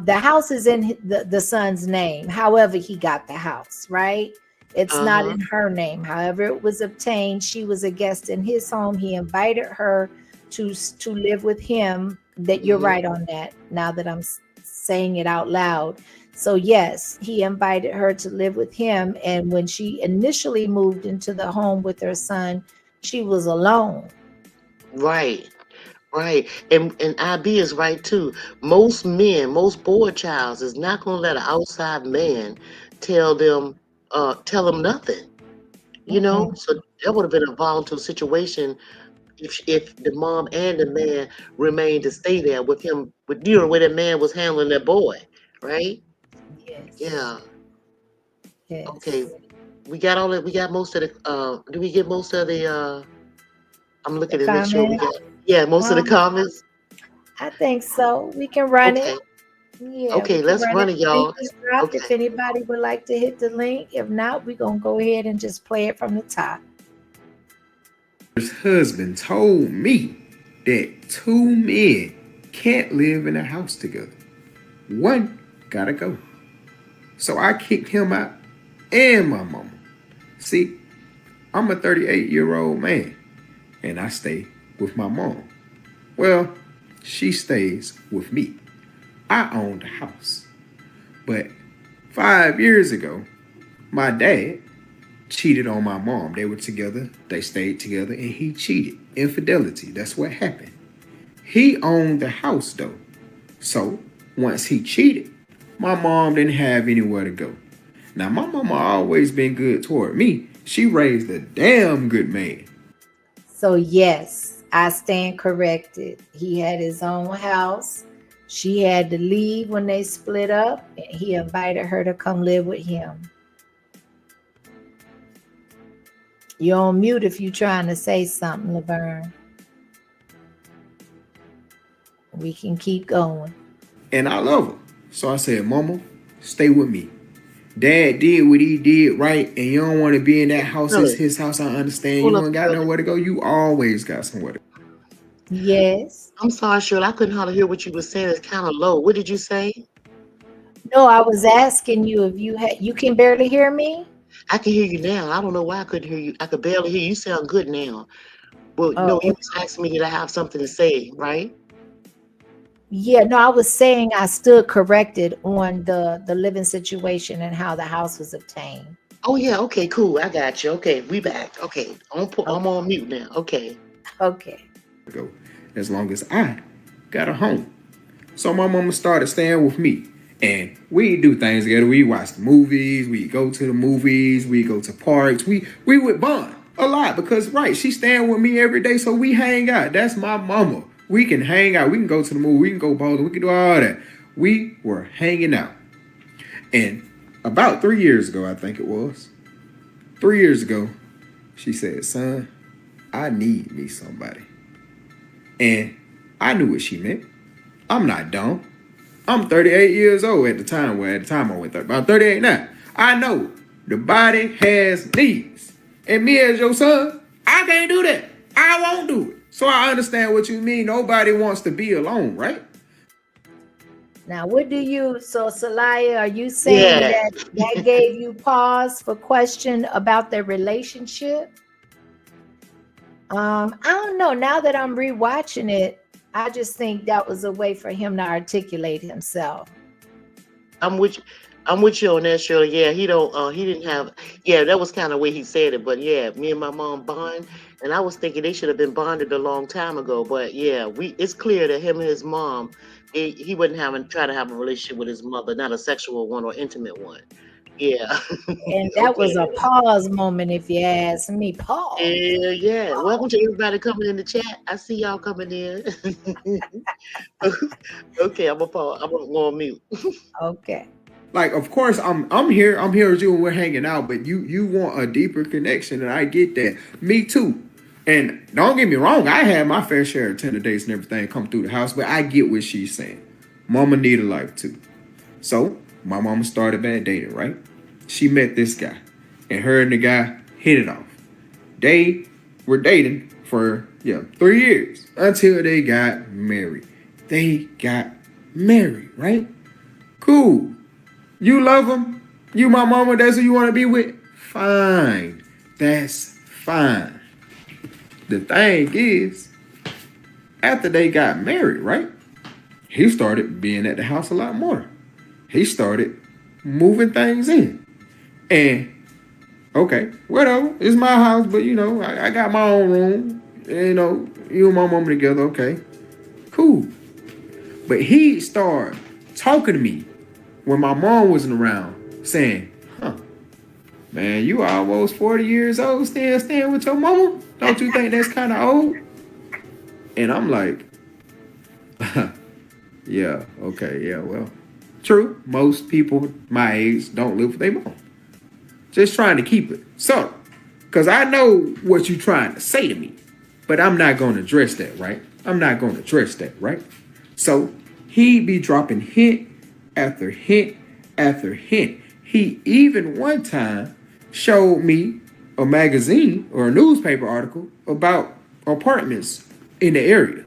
[SPEAKER 1] the house is in the son's name. However, he got the house, right? It's not
[SPEAKER 2] Uh-huh.
[SPEAKER 1] in her name. However, it was obtained. She was a guest in his home. He invited her to live with him. That you're
[SPEAKER 2] Mm-hmm.
[SPEAKER 1] right on that. Now that I'm saying it out loud. So yes, he invited her to live with him. And when she initially moved into the home with her son, she was alone.
[SPEAKER 2] Right, right. And IB is right too. Most men, most boy childs is not gonna let an outside man tell them tell them nothing. You
[SPEAKER 1] Mm-mm.
[SPEAKER 2] know? So that would have been a volatile situation if the mom and the man remained to stay there with him with the way that man was handling that boy, right?
[SPEAKER 1] Yes.
[SPEAKER 2] Yeah. Okay.
[SPEAKER 1] Yes.
[SPEAKER 2] We got all that. We got most of the. Do we get most of the? I'm
[SPEAKER 1] The
[SPEAKER 2] looking to make sure we
[SPEAKER 1] comment.
[SPEAKER 2] got. Yeah, most of the
[SPEAKER 1] Um,
[SPEAKER 2] comments.
[SPEAKER 1] I think so. We can run it.
[SPEAKER 2] Okay.
[SPEAKER 1] Yeah, we
[SPEAKER 2] Okay.
[SPEAKER 1] can
[SPEAKER 2] Let's
[SPEAKER 1] run it.
[SPEAKER 2] run it,
[SPEAKER 1] The link
[SPEAKER 2] y'all.
[SPEAKER 1] is dropped. If
[SPEAKER 2] Okay.
[SPEAKER 1] anybody would like to hit the link, if not, we're gonna go ahead and just play it from the top.
[SPEAKER 3] His husband told me that two men can't live in a house together. One gotta go. So I kicked him out and my mama. See, I'm a 38-year-old man and I stay with my mom. Well, she stays with me. I own the house. But 5 years ago, my dad cheated on my mom. They were together, they stayed together, and he cheated. Infidelity, that's what happened. He owned the house though. So once he cheated, my mom didn't have anywhere to go. Now, my mama always been good toward me. She raised a damn good man.
[SPEAKER 1] So yes, I stand corrected. He had his own house. She had to leave when they split up, and he invited her to come live with him. You're on mute if you're trying to say something, Laverne. We can keep going.
[SPEAKER 3] And I love her. So I said, Mama, stay with me. Dad did what he did, right? And you don't want to be in that house. It's
[SPEAKER 2] Shirley,
[SPEAKER 3] his house. I understand. You
[SPEAKER 2] hold up,
[SPEAKER 3] don't got
[SPEAKER 2] Shirley.
[SPEAKER 3] nowhere to go. You always got somewhere to go.
[SPEAKER 1] Yes.
[SPEAKER 2] I'm sorry, Shirley. I couldn't hardly hear what you were saying. It's kind of low. What did you say?
[SPEAKER 1] No, I was asking you if you can barely hear me?
[SPEAKER 2] I can hear you now. I don't know why I couldn't hear you. I could barely hear you. You sound good now. Well, no, you
[SPEAKER 1] Oh,
[SPEAKER 2] was asking me did I have something to say, right?
[SPEAKER 1] yeah, no, I was saying I stood corrected on the living situation and how the house was obtained.
[SPEAKER 2] Oh yeah, okay, cool. I got you. Okay, we back. Okay, I'm
[SPEAKER 1] Okay.
[SPEAKER 2] on mute now. Okay.
[SPEAKER 1] Okay.
[SPEAKER 3] Go as long as I got a home. So my mama started staying with me. And we do things together. We watch the movies, we go to the movies, we go to parks. We would bond a lot because right, she's staying with me every day, so we hang out. That's my mama. We can hang out. We can go to the movie, we can go bowling, we can do all that. We were hanging out. And about 3 years ago, I think it was. 3 years ago, she said, son, I need me somebody. And I knew what she meant. I'm not dumb. I'm 38 years old at the time. Well, at the time I went 30. I'm 38 now. I know the body has needs. And me as your son, I can't do that. I won't do it. So I understand what you mean. Nobody wants to be alone, right?
[SPEAKER 1] Now, so Salaya, are you saying
[SPEAKER 2] Yeah.
[SPEAKER 1] that gave you pause for question about their relationship? I don't know. Now that I'm rewatching it, I just think that was a way for him to articulate himself.
[SPEAKER 2] I'm with you. I'm with you on that, Shirley. Yeah, he didn't have yeah, that was kind of way he said it, but yeah, me and my mom bond, and I was thinking they should have been bonded a long time ago. But yeah, it's clear that him and his mom, he wouldn't try to have a relationship with his mother, not a sexual one or intimate one. Yeah.
[SPEAKER 1] And that was
[SPEAKER 2] Okay.
[SPEAKER 1] a pause moment, if you ask me. Pause.
[SPEAKER 2] Yeah, yeah. Welcome to everybody coming in the chat. I see y'all coming in. Okay, I'm gonna go on mute.
[SPEAKER 1] Okay.
[SPEAKER 3] Like, of course, I'm here with you and we're hanging out, but you want a deeper connection, and I get that. Me too. And don't get me wrong, I had my fair share of tender dates and everything come through the house, but I get what she's saying. Mama need a life too. So my mama started bad dating, right? She met this guy, and her and the guy hit it off. They were dating for 3 years until they got married. They got married, right? Cool. You love him. You my mama. That's who you want to be with. Fine. That's fine. The thing is, after they got married, right? He started being at the house a lot more. He started moving things in. And okay, whatever. It's my house, but I got my own room. You and my mama together. Okay, cool. But he started talking to me when my mom wasn't around, saying, huh, man, you almost 40 years old, still staying with your mama? Don't you think that's kind of old? And I'm like, yeah, okay, yeah, well, true. Most people my age don't live with their mom. Just trying to keep it subtle. Because I know what you're trying to say to me, but I'm not going to address that, right? I'm not going to address that, right? So he be dropping hint after hint after hint. He even one time showed me a magazine or a newspaper article about apartments in the area.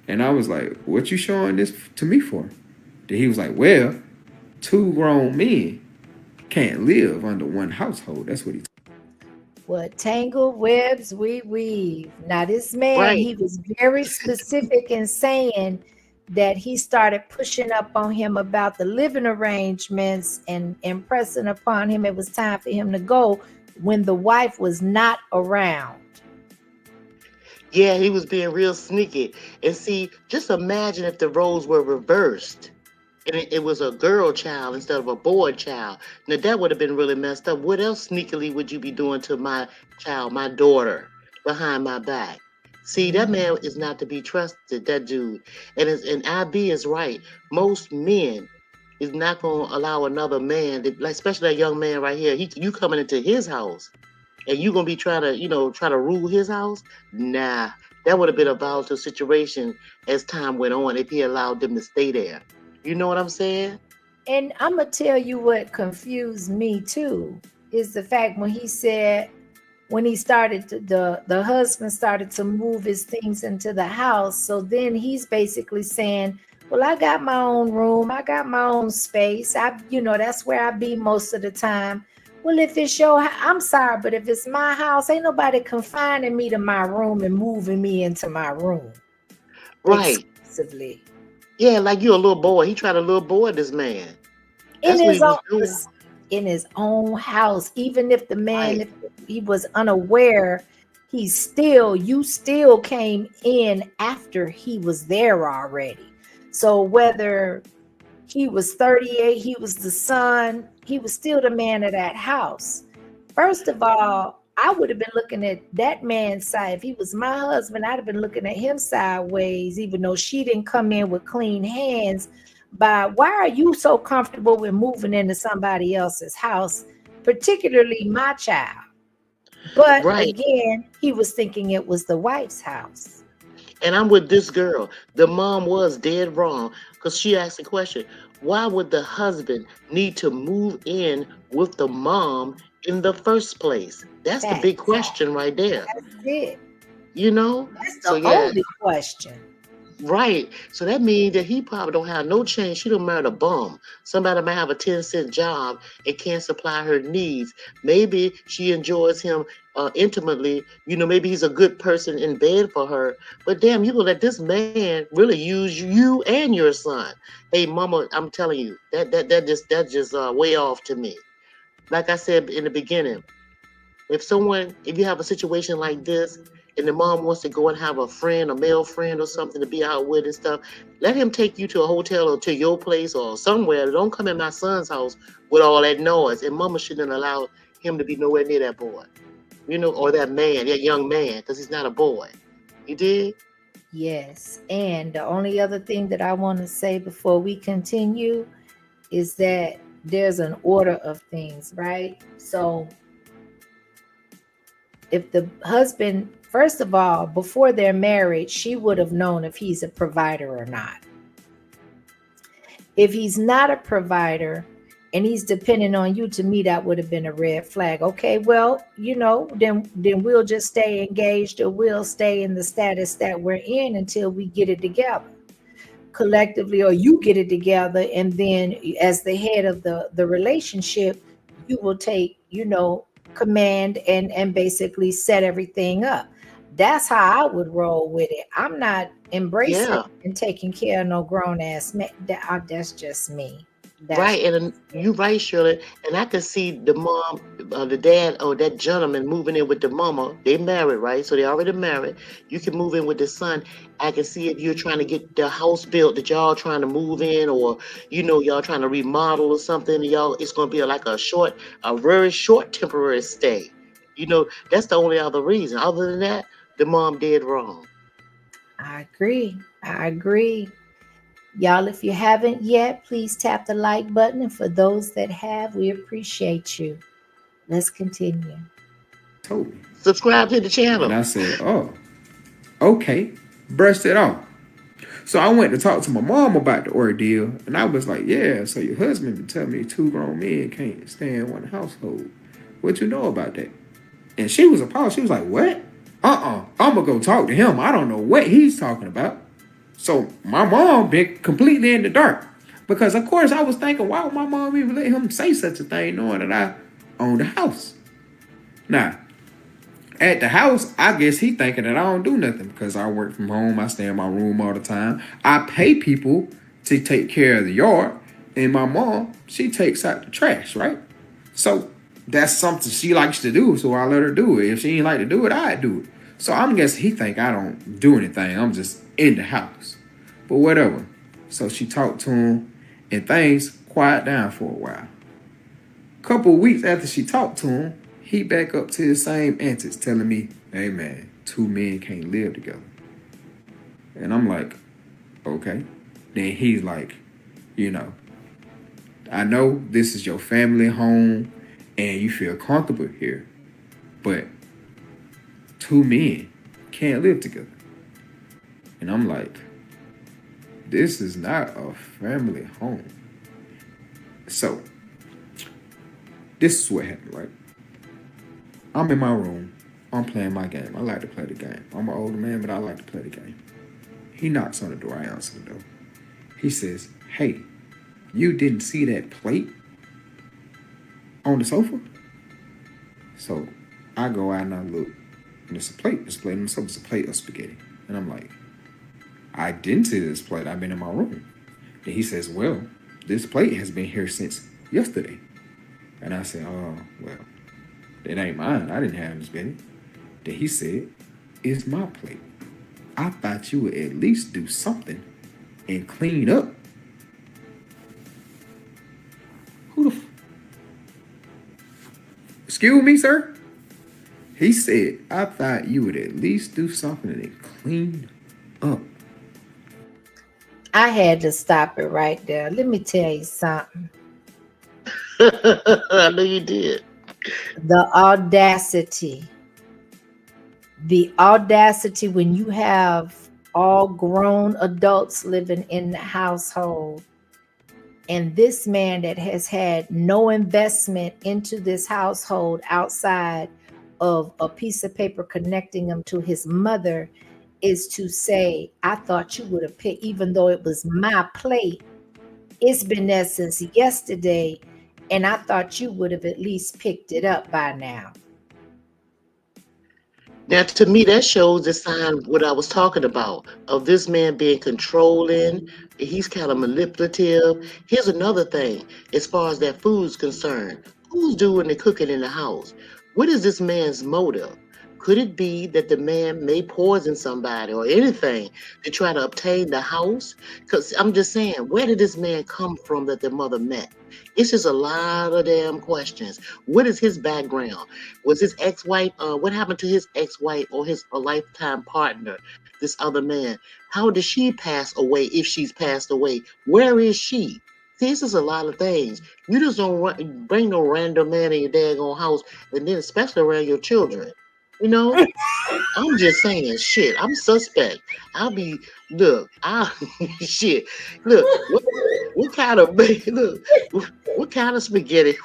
[SPEAKER 3] And I was like, what you showing this to me for? Then he was like, well, two grown men can't live under one household. That's what he told me.
[SPEAKER 1] What tangled webs we weave. Now, this man,
[SPEAKER 2] Right.
[SPEAKER 1] he was very specific in saying that he started pushing up on him about the living arrangements and impressing upon him it was time for him to go when the wife was not around.
[SPEAKER 2] Yeah, he was being real sneaky. And see, just imagine if the roles were reversed and it was a girl child instead of a boy child. Now that would have been really messed up. What else sneakily would you be doing to my child, my daughter, behind my back? See, that
[SPEAKER 1] Mhm.
[SPEAKER 2] man is not to be trusted, that dude. And IB is right. Most men is not gonna allow another man, like especially that young man right here. You coming into his house and you gonna be trying to, try to rule his house? Nah, that would have been a volatile situation as time went on if he allowed them to stay there. You know what I'm saying?
[SPEAKER 1] And I'm gonna tell you what confused me too is the fact when he said when he started to, the husband started to move his things into the house. So then he's basically saying, "Well, I got my own room, I got my own space. That's where I be most of the time." Well, if it's I'm sorry, but if it's my house, ain't nobody confining me to my room and moving me into my room
[SPEAKER 2] Right.
[SPEAKER 1] exclusively.
[SPEAKER 2] Yeah, like you a little boy. He tried to little boy this man.
[SPEAKER 1] in
[SPEAKER 2] That's what he
[SPEAKER 1] his
[SPEAKER 2] was
[SPEAKER 1] own
[SPEAKER 2] doing.
[SPEAKER 1] in his own house, even if the man,
[SPEAKER 2] Right.
[SPEAKER 1] if he was unaware, you still came in after he was there already. So whether he was 38, he was the son, he was still the man of that house. First of all, I would have been looking at that man's side. If he was my husband, I'd have been looking at him sideways, even though she didn't come in with clean hands. But why are you so comfortable with moving into somebody else's house, particularly my child? But
[SPEAKER 2] Right.
[SPEAKER 1] again, he was thinking it was the wife's house.
[SPEAKER 2] And I'm with this girl. The mom was dead wrong because she asked the question, why would the husband need to move in with the mom in the first place? That's the big
[SPEAKER 1] Facts.
[SPEAKER 2] question right there.
[SPEAKER 1] That's it.
[SPEAKER 2] You know?
[SPEAKER 1] That's
[SPEAKER 2] So
[SPEAKER 1] the
[SPEAKER 2] yeah,
[SPEAKER 1] only question.
[SPEAKER 2] right. So that means that he probably don't have no change. She don't marry a bum. Somebody might have a 10-cent job and can't supply her needs. Maybe she enjoys him intimately. Maybe he's a good person in bed for her. But damn, you gonna let this man really use you and your son. Hey mama, I'm telling you, that just way off to me. Like I said in the beginning, if you have a situation like this and the mom wants to go and have a friend, a male friend or something to be out with and stuff, let him take you to a hotel or to your place or somewhere. Don't come in my son's house with all that noise. And mama shouldn't allow him to be nowhere near that boy, or that man, that young man, because he's not a boy. You did?
[SPEAKER 1] Yes. And the only other thing that I want to say before we continue is that there's an order of things, right? So if the husband, first of all, before they're married, she would have known if he's a provider or not. If he's not a provider and he's depending on you, to me that would have been a red flag. Okay, well, then we'll just stay engaged, or we'll stay in the status that we're in until we get it together collectively, or you get it together, and then as the head of the relationship, you will take, command and basically set everything up. That's how I would roll with it. I'm not embracing
[SPEAKER 2] Yeah.
[SPEAKER 1] and taking care of no grown ass man. That's just me. That's
[SPEAKER 2] Right, and you right, Shirley. And I could see the mom, the dad, or that gentleman moving in with the mama. They married, right? So they already married. You can move in with the son. I can see if you're trying to get the house built that y'all trying to move in, or y'all trying to remodel or something. Y'all, it's gonna be a very short temporary stay. That's the only other reason. Other than that, the mom did wrong.
[SPEAKER 1] I agree. I agree. Y'all, if you haven't yet, please tap the like button. And for those that have, we appreciate you. Let's continue.
[SPEAKER 3] Told me.
[SPEAKER 2] Subscribe to the
[SPEAKER 3] And
[SPEAKER 2] channel.
[SPEAKER 3] I said, oh, okay. Brushed it off. So I went to talk to my mom about the ordeal, and I was like, yeah, so your husband been telling me two grown men can't stay in one household. What you know about that? And she was appalled. She was like, what? I'm going to go talk to him. I don't know what he's talking about. So my mom been completely in the dark. Because, of course, I was thinking, why would my mom even let him say such a thing knowing that I owned a house? Now, At the house, I guess he thinking that I don't do nothing because I work from home. I stay in my room all the time. I pay people to take care of the yard, and my mom, she takes out the trash, right? So that's something she likes to do. So I let her do it. If she ain't like to do it, I do it. So I'm guessing he think I don't do anything. I'm just in the house. But whatever. So she talked to him, and things quiet down for a while. Couple of weeks after she talked to him, he back up to his same antics, telling me, "Hey man, two men can't live together." And I'm like, "Okay." Then he's like, you know, "I know this is your family home and you feel comfortable here, but two men can't live together." And I'm like, "This is not a family home." So this is what happened, right? I'm in my room. I'm playing my game. I like to play the game. I'm an older man, but I like to play the game. He knocks on the door. I answer the door. He says, "Hey, you didn't see that plate on the sofa?" So I go out and I look, and it's a plate. It's a plate on the sofa. It's a plate of spaghetti. And I'm like, "I didn't see this plate. I've been in my room." Then he says, "Well, this plate has been here since yesterday." And I said, "Oh, well, it ain't mine. I didn't have this spaghetti." Then he said, "It's my plate. I thought you would at least do something and clean up." Who the Excuse me, sir? He said, "I thought you would at least do something and clean up."
[SPEAKER 1] I had to stop it right there. Let me tell you something.
[SPEAKER 2] I know you did.
[SPEAKER 1] The audacity, the audacity when you have all grown adults living in the household, and this man that has had no investment into this household outside of a piece of paper connecting him to his mother, is to say, "I thought you would have picked, even though it was my plate, it's been there since yesterday, and I thought you would have at least picked it up by now."
[SPEAKER 2] Now, to me, that shows the sign of what I was talking about of this man being controlling. He's kind of manipulative. Here's another thing, as far as that food's concerned, who's doing the cooking in the house? What is this man's motive? Could it be that the man may poison somebody or anything to try to obtain the house? Because I'm just saying, where did this man come from that the mother met? It's just a lot of damn questions. What is his background? Was his ex-wife, what happened to his ex-wife or his a lifetime partner, this other man? How did she pass away if she's passed away? Where is she? See, this is a lot of things. You just don't bring no random man in your daggone house, and then especially around your children. You know, I'm just saying, shit. I'm suspect. I'll be look. I shit. Look, what kind of look? What kind of spaghetti?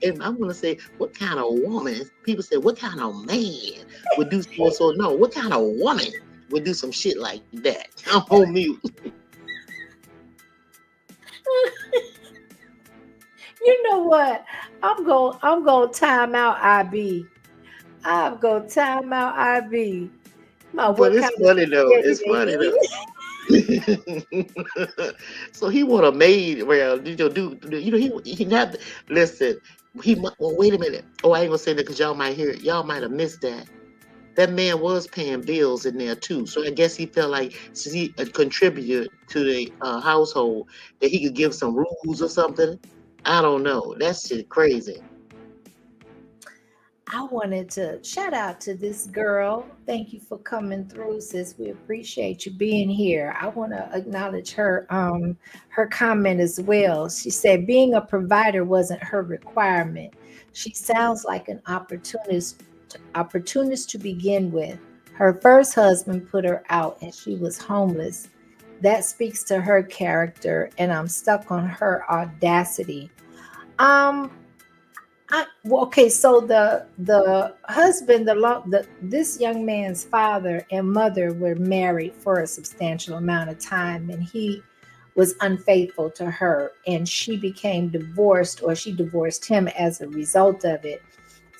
[SPEAKER 2] And I'm gonna say, what kind of woman? People say, what kind of man would do so and so? No, what kind of woman would do some shit like that? I'm on mute.
[SPEAKER 1] You know what? I'm going to time out IB. I'm going to time out IB. My,
[SPEAKER 2] But
[SPEAKER 1] what
[SPEAKER 2] it's
[SPEAKER 1] kind of
[SPEAKER 2] funny though.
[SPEAKER 1] spaghetti
[SPEAKER 2] It's
[SPEAKER 1] they
[SPEAKER 2] funny though.
[SPEAKER 1] eat?
[SPEAKER 2] So he want a maid. Well, he not listen. Well, wait a minute. Oh, I ain't gonna say that because y'all might hear it. Y'all might have missed that. That man was paying bills in there too. So I guess he felt like since he contributed to the household that he could give some rules or something. I don't know. That's just crazy.
[SPEAKER 1] I wanted to shout out to this girl. Thank you for coming through, sis. We appreciate you being here. I want to acknowledge her comment as well. She said being a provider wasn't her requirement. She sounds like an opportunist to begin with. Her first husband put her out and she was homeless. That speaks to her character, and I'm stuck on her audacity. Um, well, okay, so the husband, this young man's father and mother were married for a substantial amount of time, and he was unfaithful to her, and she became divorced, or she divorced him as a result of it.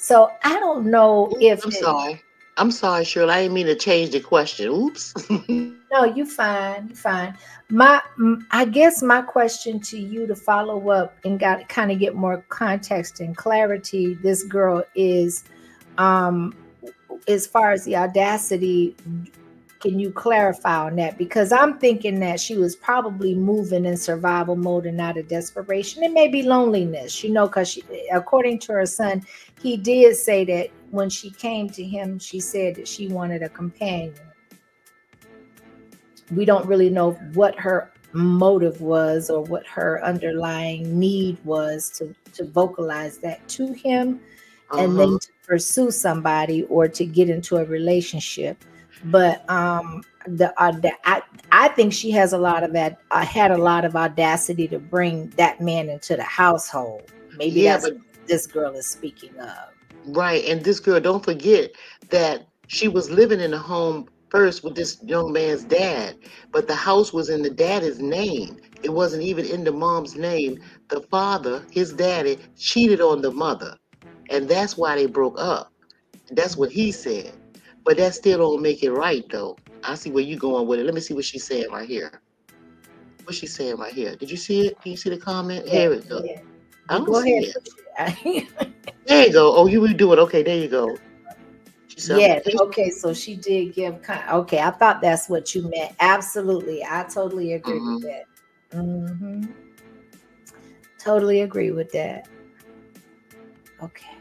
[SPEAKER 1] So I don't know
[SPEAKER 2] Oops,
[SPEAKER 1] if
[SPEAKER 2] I'm
[SPEAKER 1] it.
[SPEAKER 2] sorry. I'm sorry, Shirley. I didn't mean to change the question. Oops.
[SPEAKER 1] No, you fine, you fine. I guess my question to you to follow up and got kind of get more context and clarity. This girl is, um, as far as the audacity, can you clarify on that? Because I'm thinking that she was probably moving in survival mode and out of desperation. It may be loneliness, because according to her son, he did say that when she came to him, she said that she wanted a companion. We don't really know what her motive was or what her underlying need was to vocalize that to him and
[SPEAKER 2] Uh-huh.
[SPEAKER 1] then to pursue somebody or to get into a relationship. But I think she has a lot of that had a lot of audacity to bring that man into the household. Maybe
[SPEAKER 2] Yeah,
[SPEAKER 1] that's
[SPEAKER 2] but
[SPEAKER 1] what this girl is speaking of.
[SPEAKER 2] right. And this girl, don't forget that she was living in a home first with this young man's dad, but the house was in the daddy's name. It wasn't even in the mom's name. The father, his daddy, cheated on the mother. And that's why they broke up. That's what he said. But that still don't make it right though. I see where you going with it. Let me see what she's saying right here. What's she saying right here? Did you see it? Can you see the comment?
[SPEAKER 1] Yeah,
[SPEAKER 2] Here it goes.
[SPEAKER 1] yeah.
[SPEAKER 2] I
[SPEAKER 1] You
[SPEAKER 2] don't
[SPEAKER 1] go ahead
[SPEAKER 2] see
[SPEAKER 1] and
[SPEAKER 2] it.
[SPEAKER 1] push it.
[SPEAKER 2] There you go. Oh, you will do it. Okay, there you go. She said, I'm
[SPEAKER 1] Yes.
[SPEAKER 2] patient.
[SPEAKER 1] Okay. So she did give kind. Okay. I thought that's what you meant. Absolutely. I totally agree with
[SPEAKER 2] Mhm.
[SPEAKER 1] that. Hmm. Totally agree with that. Okay.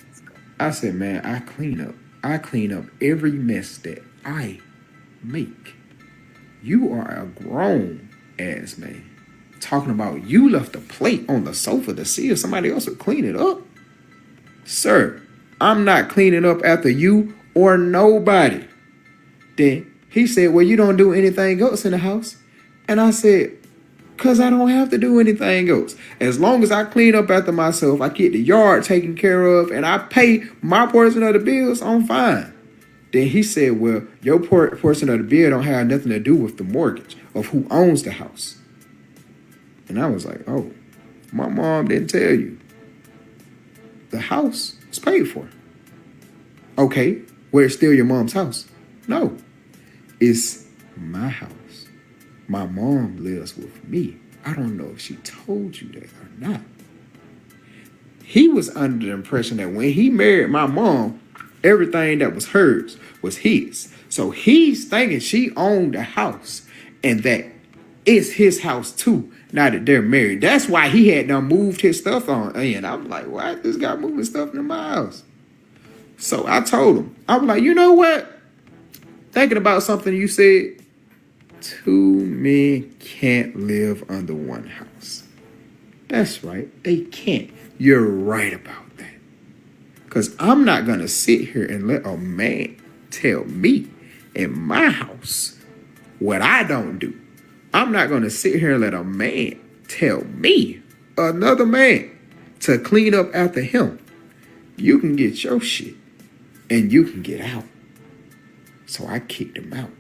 [SPEAKER 1] Let's go.
[SPEAKER 3] I said, man, I clean up. I clean up every mess that I make. You are a grown ass man. Talking about you left a plate on the sofa to see if somebody else would clean it up. Sir, I'm not cleaning up after you or nobody. Then he said, well, you don't do anything else in the house. And I said, because I don't have to do anything else. As long as I clean up after myself, I get the yard taken care of, and I pay my portion of the bills, I'm fine. Then he said, well, your portion of the bill don't have nothing to do with the mortgage of who owns the house. And I was like, oh, my mom didn't tell you. The house is paid for. Okay, well, it's still your mom's house. No, it's my house. My mom lives with me. I don't know if she told you that or not. He was under the impression that when he married my mom, everything that was hers was his. So he's thinking she owned the house and that it's his house too, now that they're married. That's why he had done moved his stuff on. And I'm like, why is this guy moving stuff into my house? So I told him, I was like, you know what? Thinking about something you said, two men can't live under one house. That's right, they can't. You're right about that. Because I'm not going to sit here and let a man tell me in my house what I don't do. I'm not going to sit here and let a man tell me, another man, to clean up after him. You can get your shit and you can get out. So I kicked him out.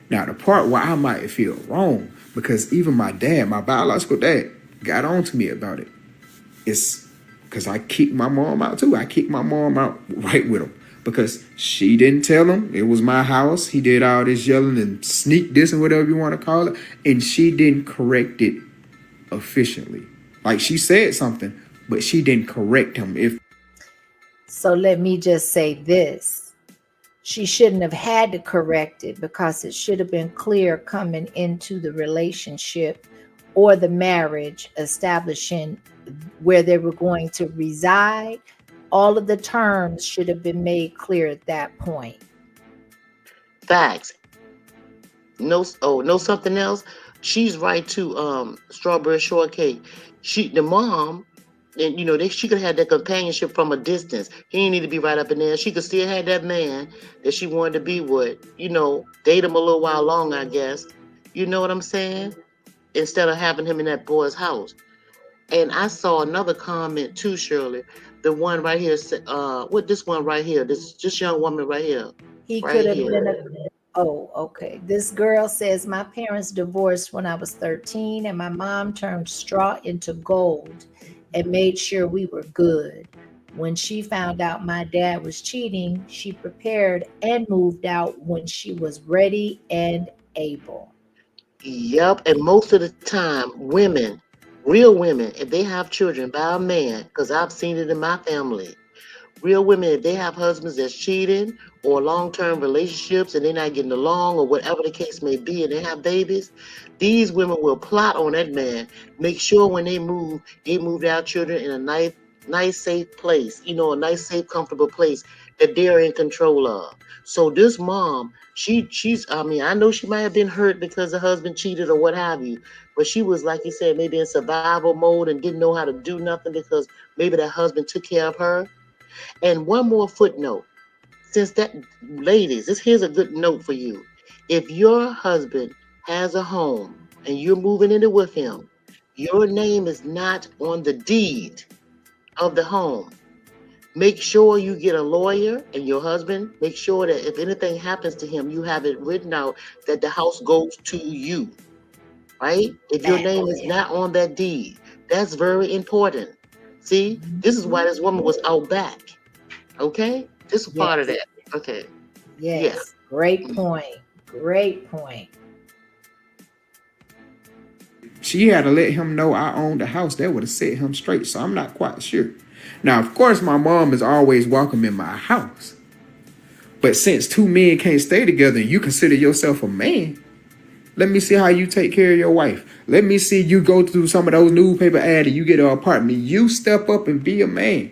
[SPEAKER 3] Now, the part where I might feel wrong, because even my dad, my biological dad, got on to me about it, is because I kicked my mom out too. I kicked my mom out right with him because she didn't tell him it was my house. He did all this yelling and sneak this and whatever you want to call it, and she didn't correct it efficiently. Like she said something, but she didn't correct him. If
[SPEAKER 1] So let me just say this. She shouldn't have had to correct it because it should have been clear coming into the relationship or the marriage, establishing where they were going to reside. All of the terms should have been made clear at that point.
[SPEAKER 2] Facts. No, oh, know something else? She's right too. Strawberry shortcake. The mom, and she could have had that companionship from a distance. He didn't need to be right up in there. She could still have that man that she wanted to be with. Date him a little while longer, I guess. You know what I'm saying? Instead of having him in that boy's house. And I saw another comment too, Shirley. The one right here, what this one right here? This young woman right here,
[SPEAKER 1] He could
[SPEAKER 2] right
[SPEAKER 1] have
[SPEAKER 2] here.
[SPEAKER 1] been a. Oh, okay. This girl says my parents divorced when I was 13, and my mom turned straw into gold and made sure we were good. When she found out my dad was cheating, she prepared and moved out when she was ready and able.
[SPEAKER 2] Yep. And most of the time, women, real women, if they have children by a man, because I've seen it in my family, real women, if they have husbands that's cheating or long-term relationships and they're not getting along or whatever the case may be, and they have babies, these women will plot on that man, make sure when they move their children in a nice, safe place, a nice, safe, comfortable place that they're in control of. So this mom, she's, I mean, I know she might have been hurt because the husband cheated or what have you, but she was, like you said, maybe in survival mode and didn't know how to do nothing because maybe that husband took care of her. And one more footnote, since that, ladies, here's a good note for you. If your husband has a home and you're moving into with him, your name is not on the deed of the home. Make sure you get a lawyer and your husband. Make sure that if anything happens to him, you have it written out that the house goes to you, right? If your name is
[SPEAKER 1] Exactly.
[SPEAKER 2] not on that deed, that's very important. See, this is why
[SPEAKER 1] Mhm.
[SPEAKER 2] this woman was out back. Okay, this is part of
[SPEAKER 1] Yes.
[SPEAKER 2] that. Okay, yeah,
[SPEAKER 1] Yes. Great point. Great point.
[SPEAKER 3] She had to let him know I owned the house. That would have set him straight. So I'm not quite sure. Now, of course, my mom is always welcome in my house. But since two men can't stay together and you consider yourself a man, let me see how you take care of your wife. Let me see you go through some of those newspaper ads and you get an apartment. You step up and be a man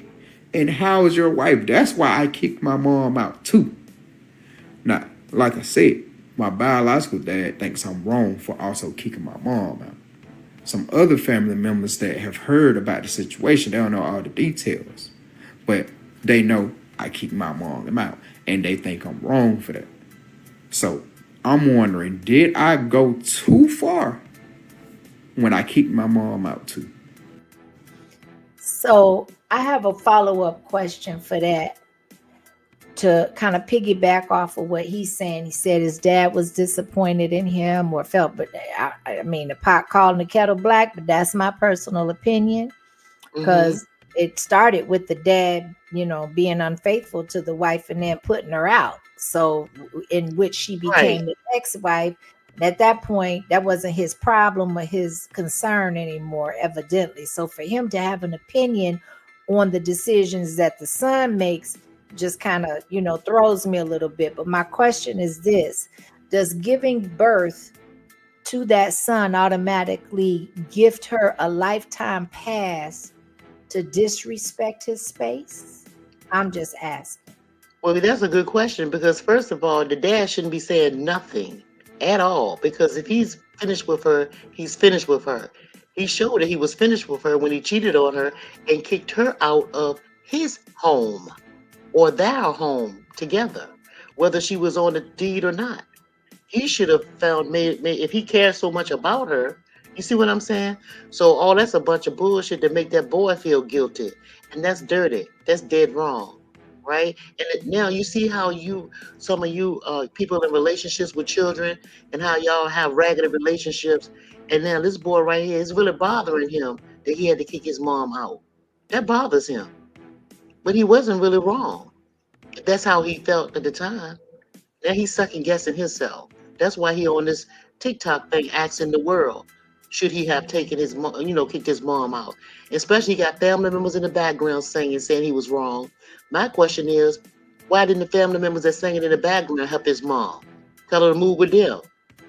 [SPEAKER 3] and house your wife. That's why I kicked my mom out too. Now, like I said, my biological dad thinks I'm wrong for also kicking my mom out. Some other family members that have heard about the situation, they don't know all the details, but they know I kicked my mom out and they think I'm wrong for that. So I'm wondering, did I go too far when I kicked my mom out too?
[SPEAKER 1] So I have a follow-up question for that to kind of piggyback off of what he's saying. He said his dad was disappointed in him or felt, but I mean, the pot calling the kettle black, but that's my personal opinion
[SPEAKER 2] mm-hmm,
[SPEAKER 1] because it started with the dad, being unfaithful to the wife and then putting her out. So, in which she
[SPEAKER 2] right,
[SPEAKER 1] became the ex wife. At that point, that wasn't his problem or his concern anymore, evidently. So, for him to have an opinion on the decisions that the son makes just kind of, throws me a little bit. But my question is this: does giving birth to that son automatically gift her a lifetime pass to disrespect his space? I'm just asking.
[SPEAKER 2] well, that's a good question because first of all, the dad shouldn't be saying nothing at all because if he's finished with her, he's finished with her. He showed that he was finished with her when he cheated on her and kicked her out of his home or their home together, whether she was on the deed or not. He should have found made if he cares so much about her. You see what I'm saying? So all that's a bunch of bullshit to make that boy feel guilty, and that's dirty. That's dead wrong, right? And now you see how some of you people in relationships with children, and how y'all have raggedy relationships, and now this boy right here is really bothering him that he had to kick his mom out. That bothers him, but he wasn't really wrong. If that's how he felt at the time. Now he's second guessing himself. That's why he on this TikTok thing asking the world, should he have taken his mom, kicked his mom out? Especially he got family members in the background singing, saying he was wrong. My question is, why didn't the family members that sang it in the background help his mom? Tell her to move with them.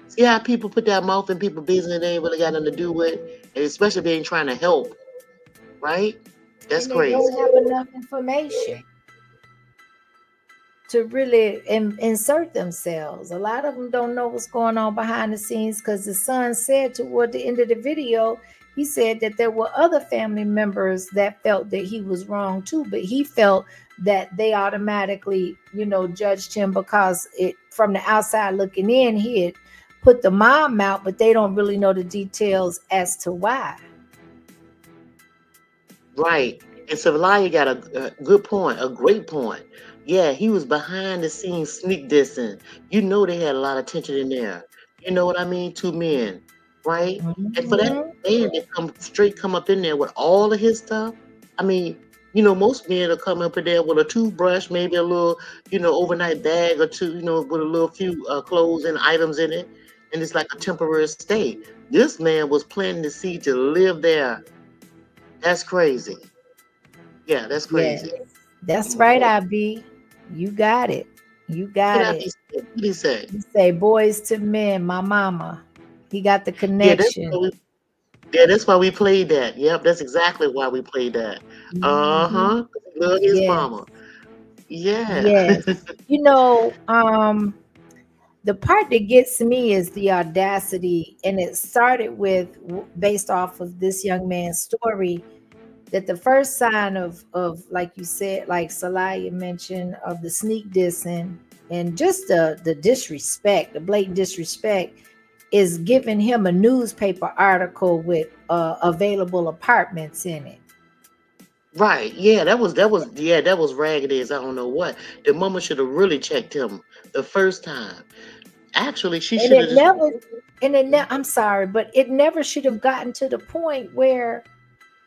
[SPEAKER 2] See how people put their mouth in people's business and they ain't really got nothing to do with, and especially if they ain't trying to help, right? That's
[SPEAKER 1] And they
[SPEAKER 2] crazy.
[SPEAKER 1] don't have enough information to really insert themselves. A lot of them don't know what's going on behind the scenes because the son said toward the end of the video, he said that there were other family members that felt that he was wrong too, but he felt that they automatically, judged him because it from the outside looking in, he had put the mom out, but they don't really know the details as to why.
[SPEAKER 2] Right. And Savalaia got a good point, a great point. Yeah, he was behind the scenes sneak dissing. You know they had a lot of tension in there. You know what I mean? Two men, right? And for that
[SPEAKER 1] Mhm.
[SPEAKER 2] man to come up in there with all of his stuff, I mean, Most men will come up in there with a toothbrush, maybe a little, overnight bag or two, with a little few clothes and items in it, and it's like a temporary stay. This man was planting the seed to live there. That's crazy. Yeah, that's
[SPEAKER 1] Yes,
[SPEAKER 2] crazy.
[SPEAKER 1] that's right,
[SPEAKER 2] Yeah.
[SPEAKER 1] IB. You got it. You
[SPEAKER 2] What
[SPEAKER 1] got
[SPEAKER 2] I
[SPEAKER 1] it.
[SPEAKER 2] be saying? What he say?
[SPEAKER 1] You say boys to men, my mama. He got the
[SPEAKER 2] Yeah, that's
[SPEAKER 1] connection.
[SPEAKER 2] why we. Yeah, that's why we played that. Yep, that's exactly why we played that. Uh
[SPEAKER 1] Hmm.
[SPEAKER 2] huh. Love his
[SPEAKER 1] Yes,
[SPEAKER 2] mama. Yeah.
[SPEAKER 1] yes. You know, the part that gets me is the audacity, and it started with based off of this young man's story, that the first sign of like you said, like Salaya mentioned, of the sneak dissing and just the disrespect, the blatant disrespect, is giving him a newspaper article with available apartments in it.
[SPEAKER 2] Right. Yeah, that was raggedy as I don't know what. The mama should have really checked him the first time. Actually, she
[SPEAKER 1] And
[SPEAKER 2] should
[SPEAKER 1] it
[SPEAKER 2] have just.
[SPEAKER 1] never, I'm sorry, but it never should have gotten to the point where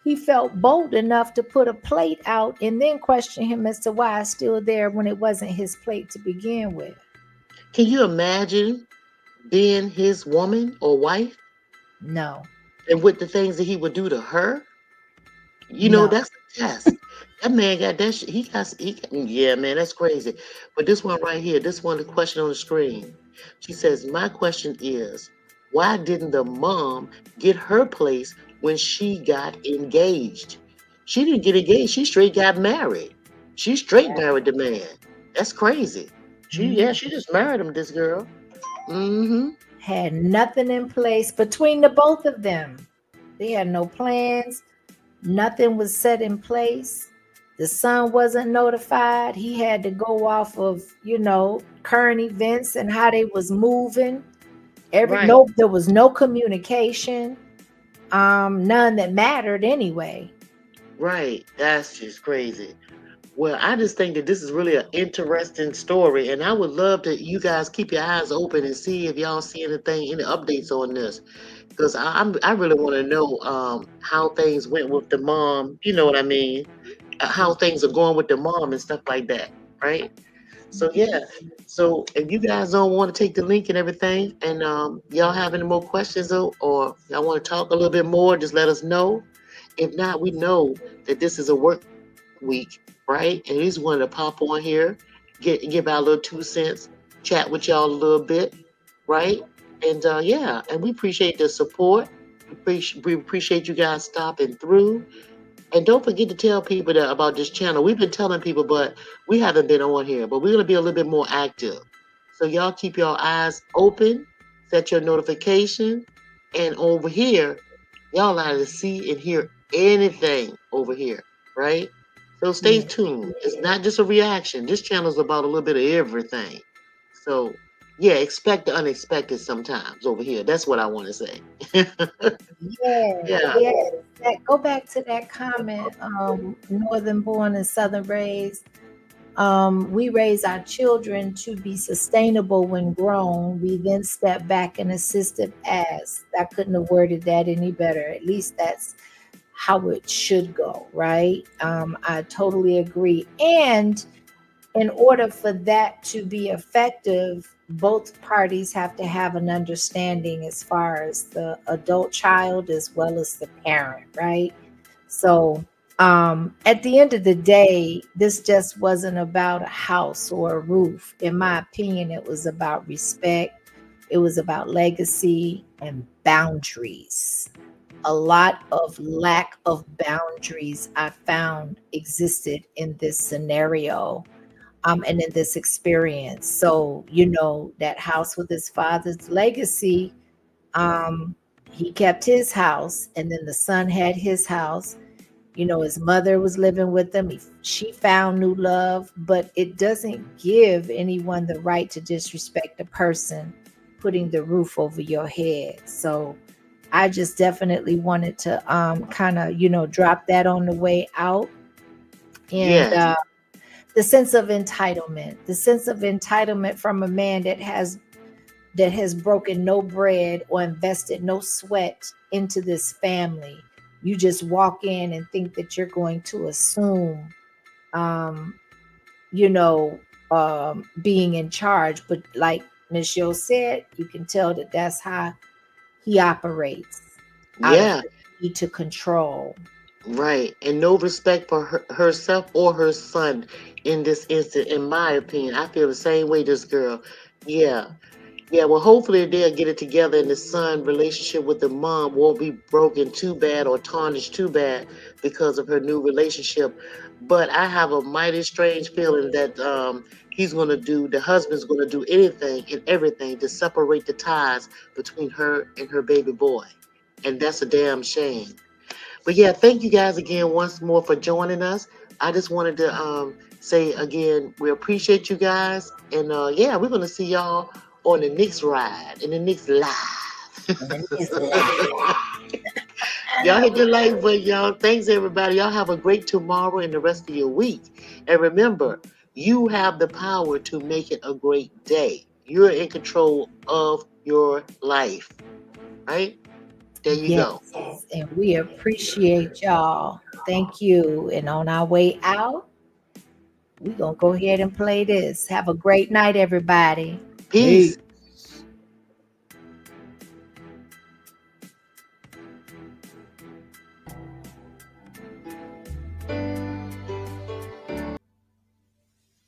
[SPEAKER 1] he felt bold enough to put a plate out and then question him as to why it's still there when it wasn't his plate to begin with.
[SPEAKER 2] Can you imagine being his woman or wife
[SPEAKER 1] No,
[SPEAKER 2] and with the things that he would do to her?
[SPEAKER 1] no.
[SPEAKER 2] That's a test. That man got that. Yeah, man, that's crazy. But this one right here, this one, the question on the screen. She says, "My question is, why didn't the mom get her place when she got engaged? She didn't get engaged. She straight got married. She straight married the man. That's crazy.
[SPEAKER 1] Mhm.
[SPEAKER 2] She just married him. This girl. Mm-hmm.
[SPEAKER 1] Had nothing in place between the both of them. They had no plans. Nothing was set in place. The son wasn't notified. He had to go off of, current events and how they was moving.
[SPEAKER 2] Right.
[SPEAKER 1] There was no communication. None that mattered anyway.
[SPEAKER 2] Right. That's just crazy. Well, I just think that this is really an interesting story, and I would love to you guys keep your eyes open and see if y'all see anything, any updates on this, because I really want to know how things went with the mom. You know what I mean? How things are going with the mom and stuff like that, right? So yeah. So if you guys don't want to take the link and everything, and y'all have any more questions or y'all want to talk a little bit more, just let us know. If not, we know that this is a work week, right? And we just wanted to pop on here, give our little 2 cents, chat with y'all a little bit, right? And yeah, and we appreciate the support. We appreciate you guys stopping through. And don't forget to tell people that about this channel. We've been telling people, but we haven't been on here. But we're gonna be a little bit more active. So y'all keep your eyes open, set your notification, and over here, y'all are to see and hear anything over here, right? So stay
[SPEAKER 1] Yeah.
[SPEAKER 2] tuned. It's not just a reaction. This channel is about a little bit of everything. So yeah, expect the unexpected sometimes over here. That's what I want to say.
[SPEAKER 1] Yeah,
[SPEAKER 2] Yeah.
[SPEAKER 1] yeah. Go back to that comment. Northern born and Southern raised. We raise our children to be sustainable when grown. We then step back and assist them as. I couldn't have worded that any better. At least that's how it should go, right? I totally agree. And in order for that to be effective, both parties have to have an understanding as far as the adult child as well as the parent, right? So, at the end of the day, this just wasn't about a house or a roof. In my opinion, it was about respect, it was about legacy and boundaries. A lot of lack of boundaries I found existed in this scenario, and in this experience. So, that house with his father's legacy, um, he kept his house, and then the son had his house. His mother was living with him. She found new love, but it doesn't give anyone the right to disrespect a person putting the roof over your head. So I just definitely wanted to kind of, drop that on the way out. And
[SPEAKER 2] Yes.
[SPEAKER 1] the sense of entitlement from a man that has broken no bread or invested no sweat into this family. You just walk in and think that you're going to assume, um, you know, being in charge. But like Miss Yo said, you can tell that that's how he operates, out of
[SPEAKER 2] Yeah,
[SPEAKER 1] the need to control.
[SPEAKER 2] right. And no respect for herself or her son in this instant, in my opinion. I feel the same way, this girl. Yeah. Yeah, well, hopefully they'll get it together and the son relationship with the mom won't be broken too bad or tarnished too bad because of her new relationship. But I have a mighty strange feeling that the husband's going to do anything and everything to separate the ties between her and her baby boy. And that's a damn shame. But yeah, thank you guys again once more for joining us. I just wanted to say again, we appreciate you guys. And yeah, we're gonna see y'all on the next ride in the next live.
[SPEAKER 1] And then it's like,
[SPEAKER 2] Y'all hit the like button, y'all. Thanks everybody. Y'all have a great tomorrow and the rest of your week. And remember, you have the power to make it a great day. You're in control of your life. Right? There you
[SPEAKER 1] yes,
[SPEAKER 2] go.
[SPEAKER 1] and we appreciate y'all. Thank you. And on our way out, we're going to go ahead and play this. Have a great night, everybody.
[SPEAKER 2] Peace.
[SPEAKER 3] Hey.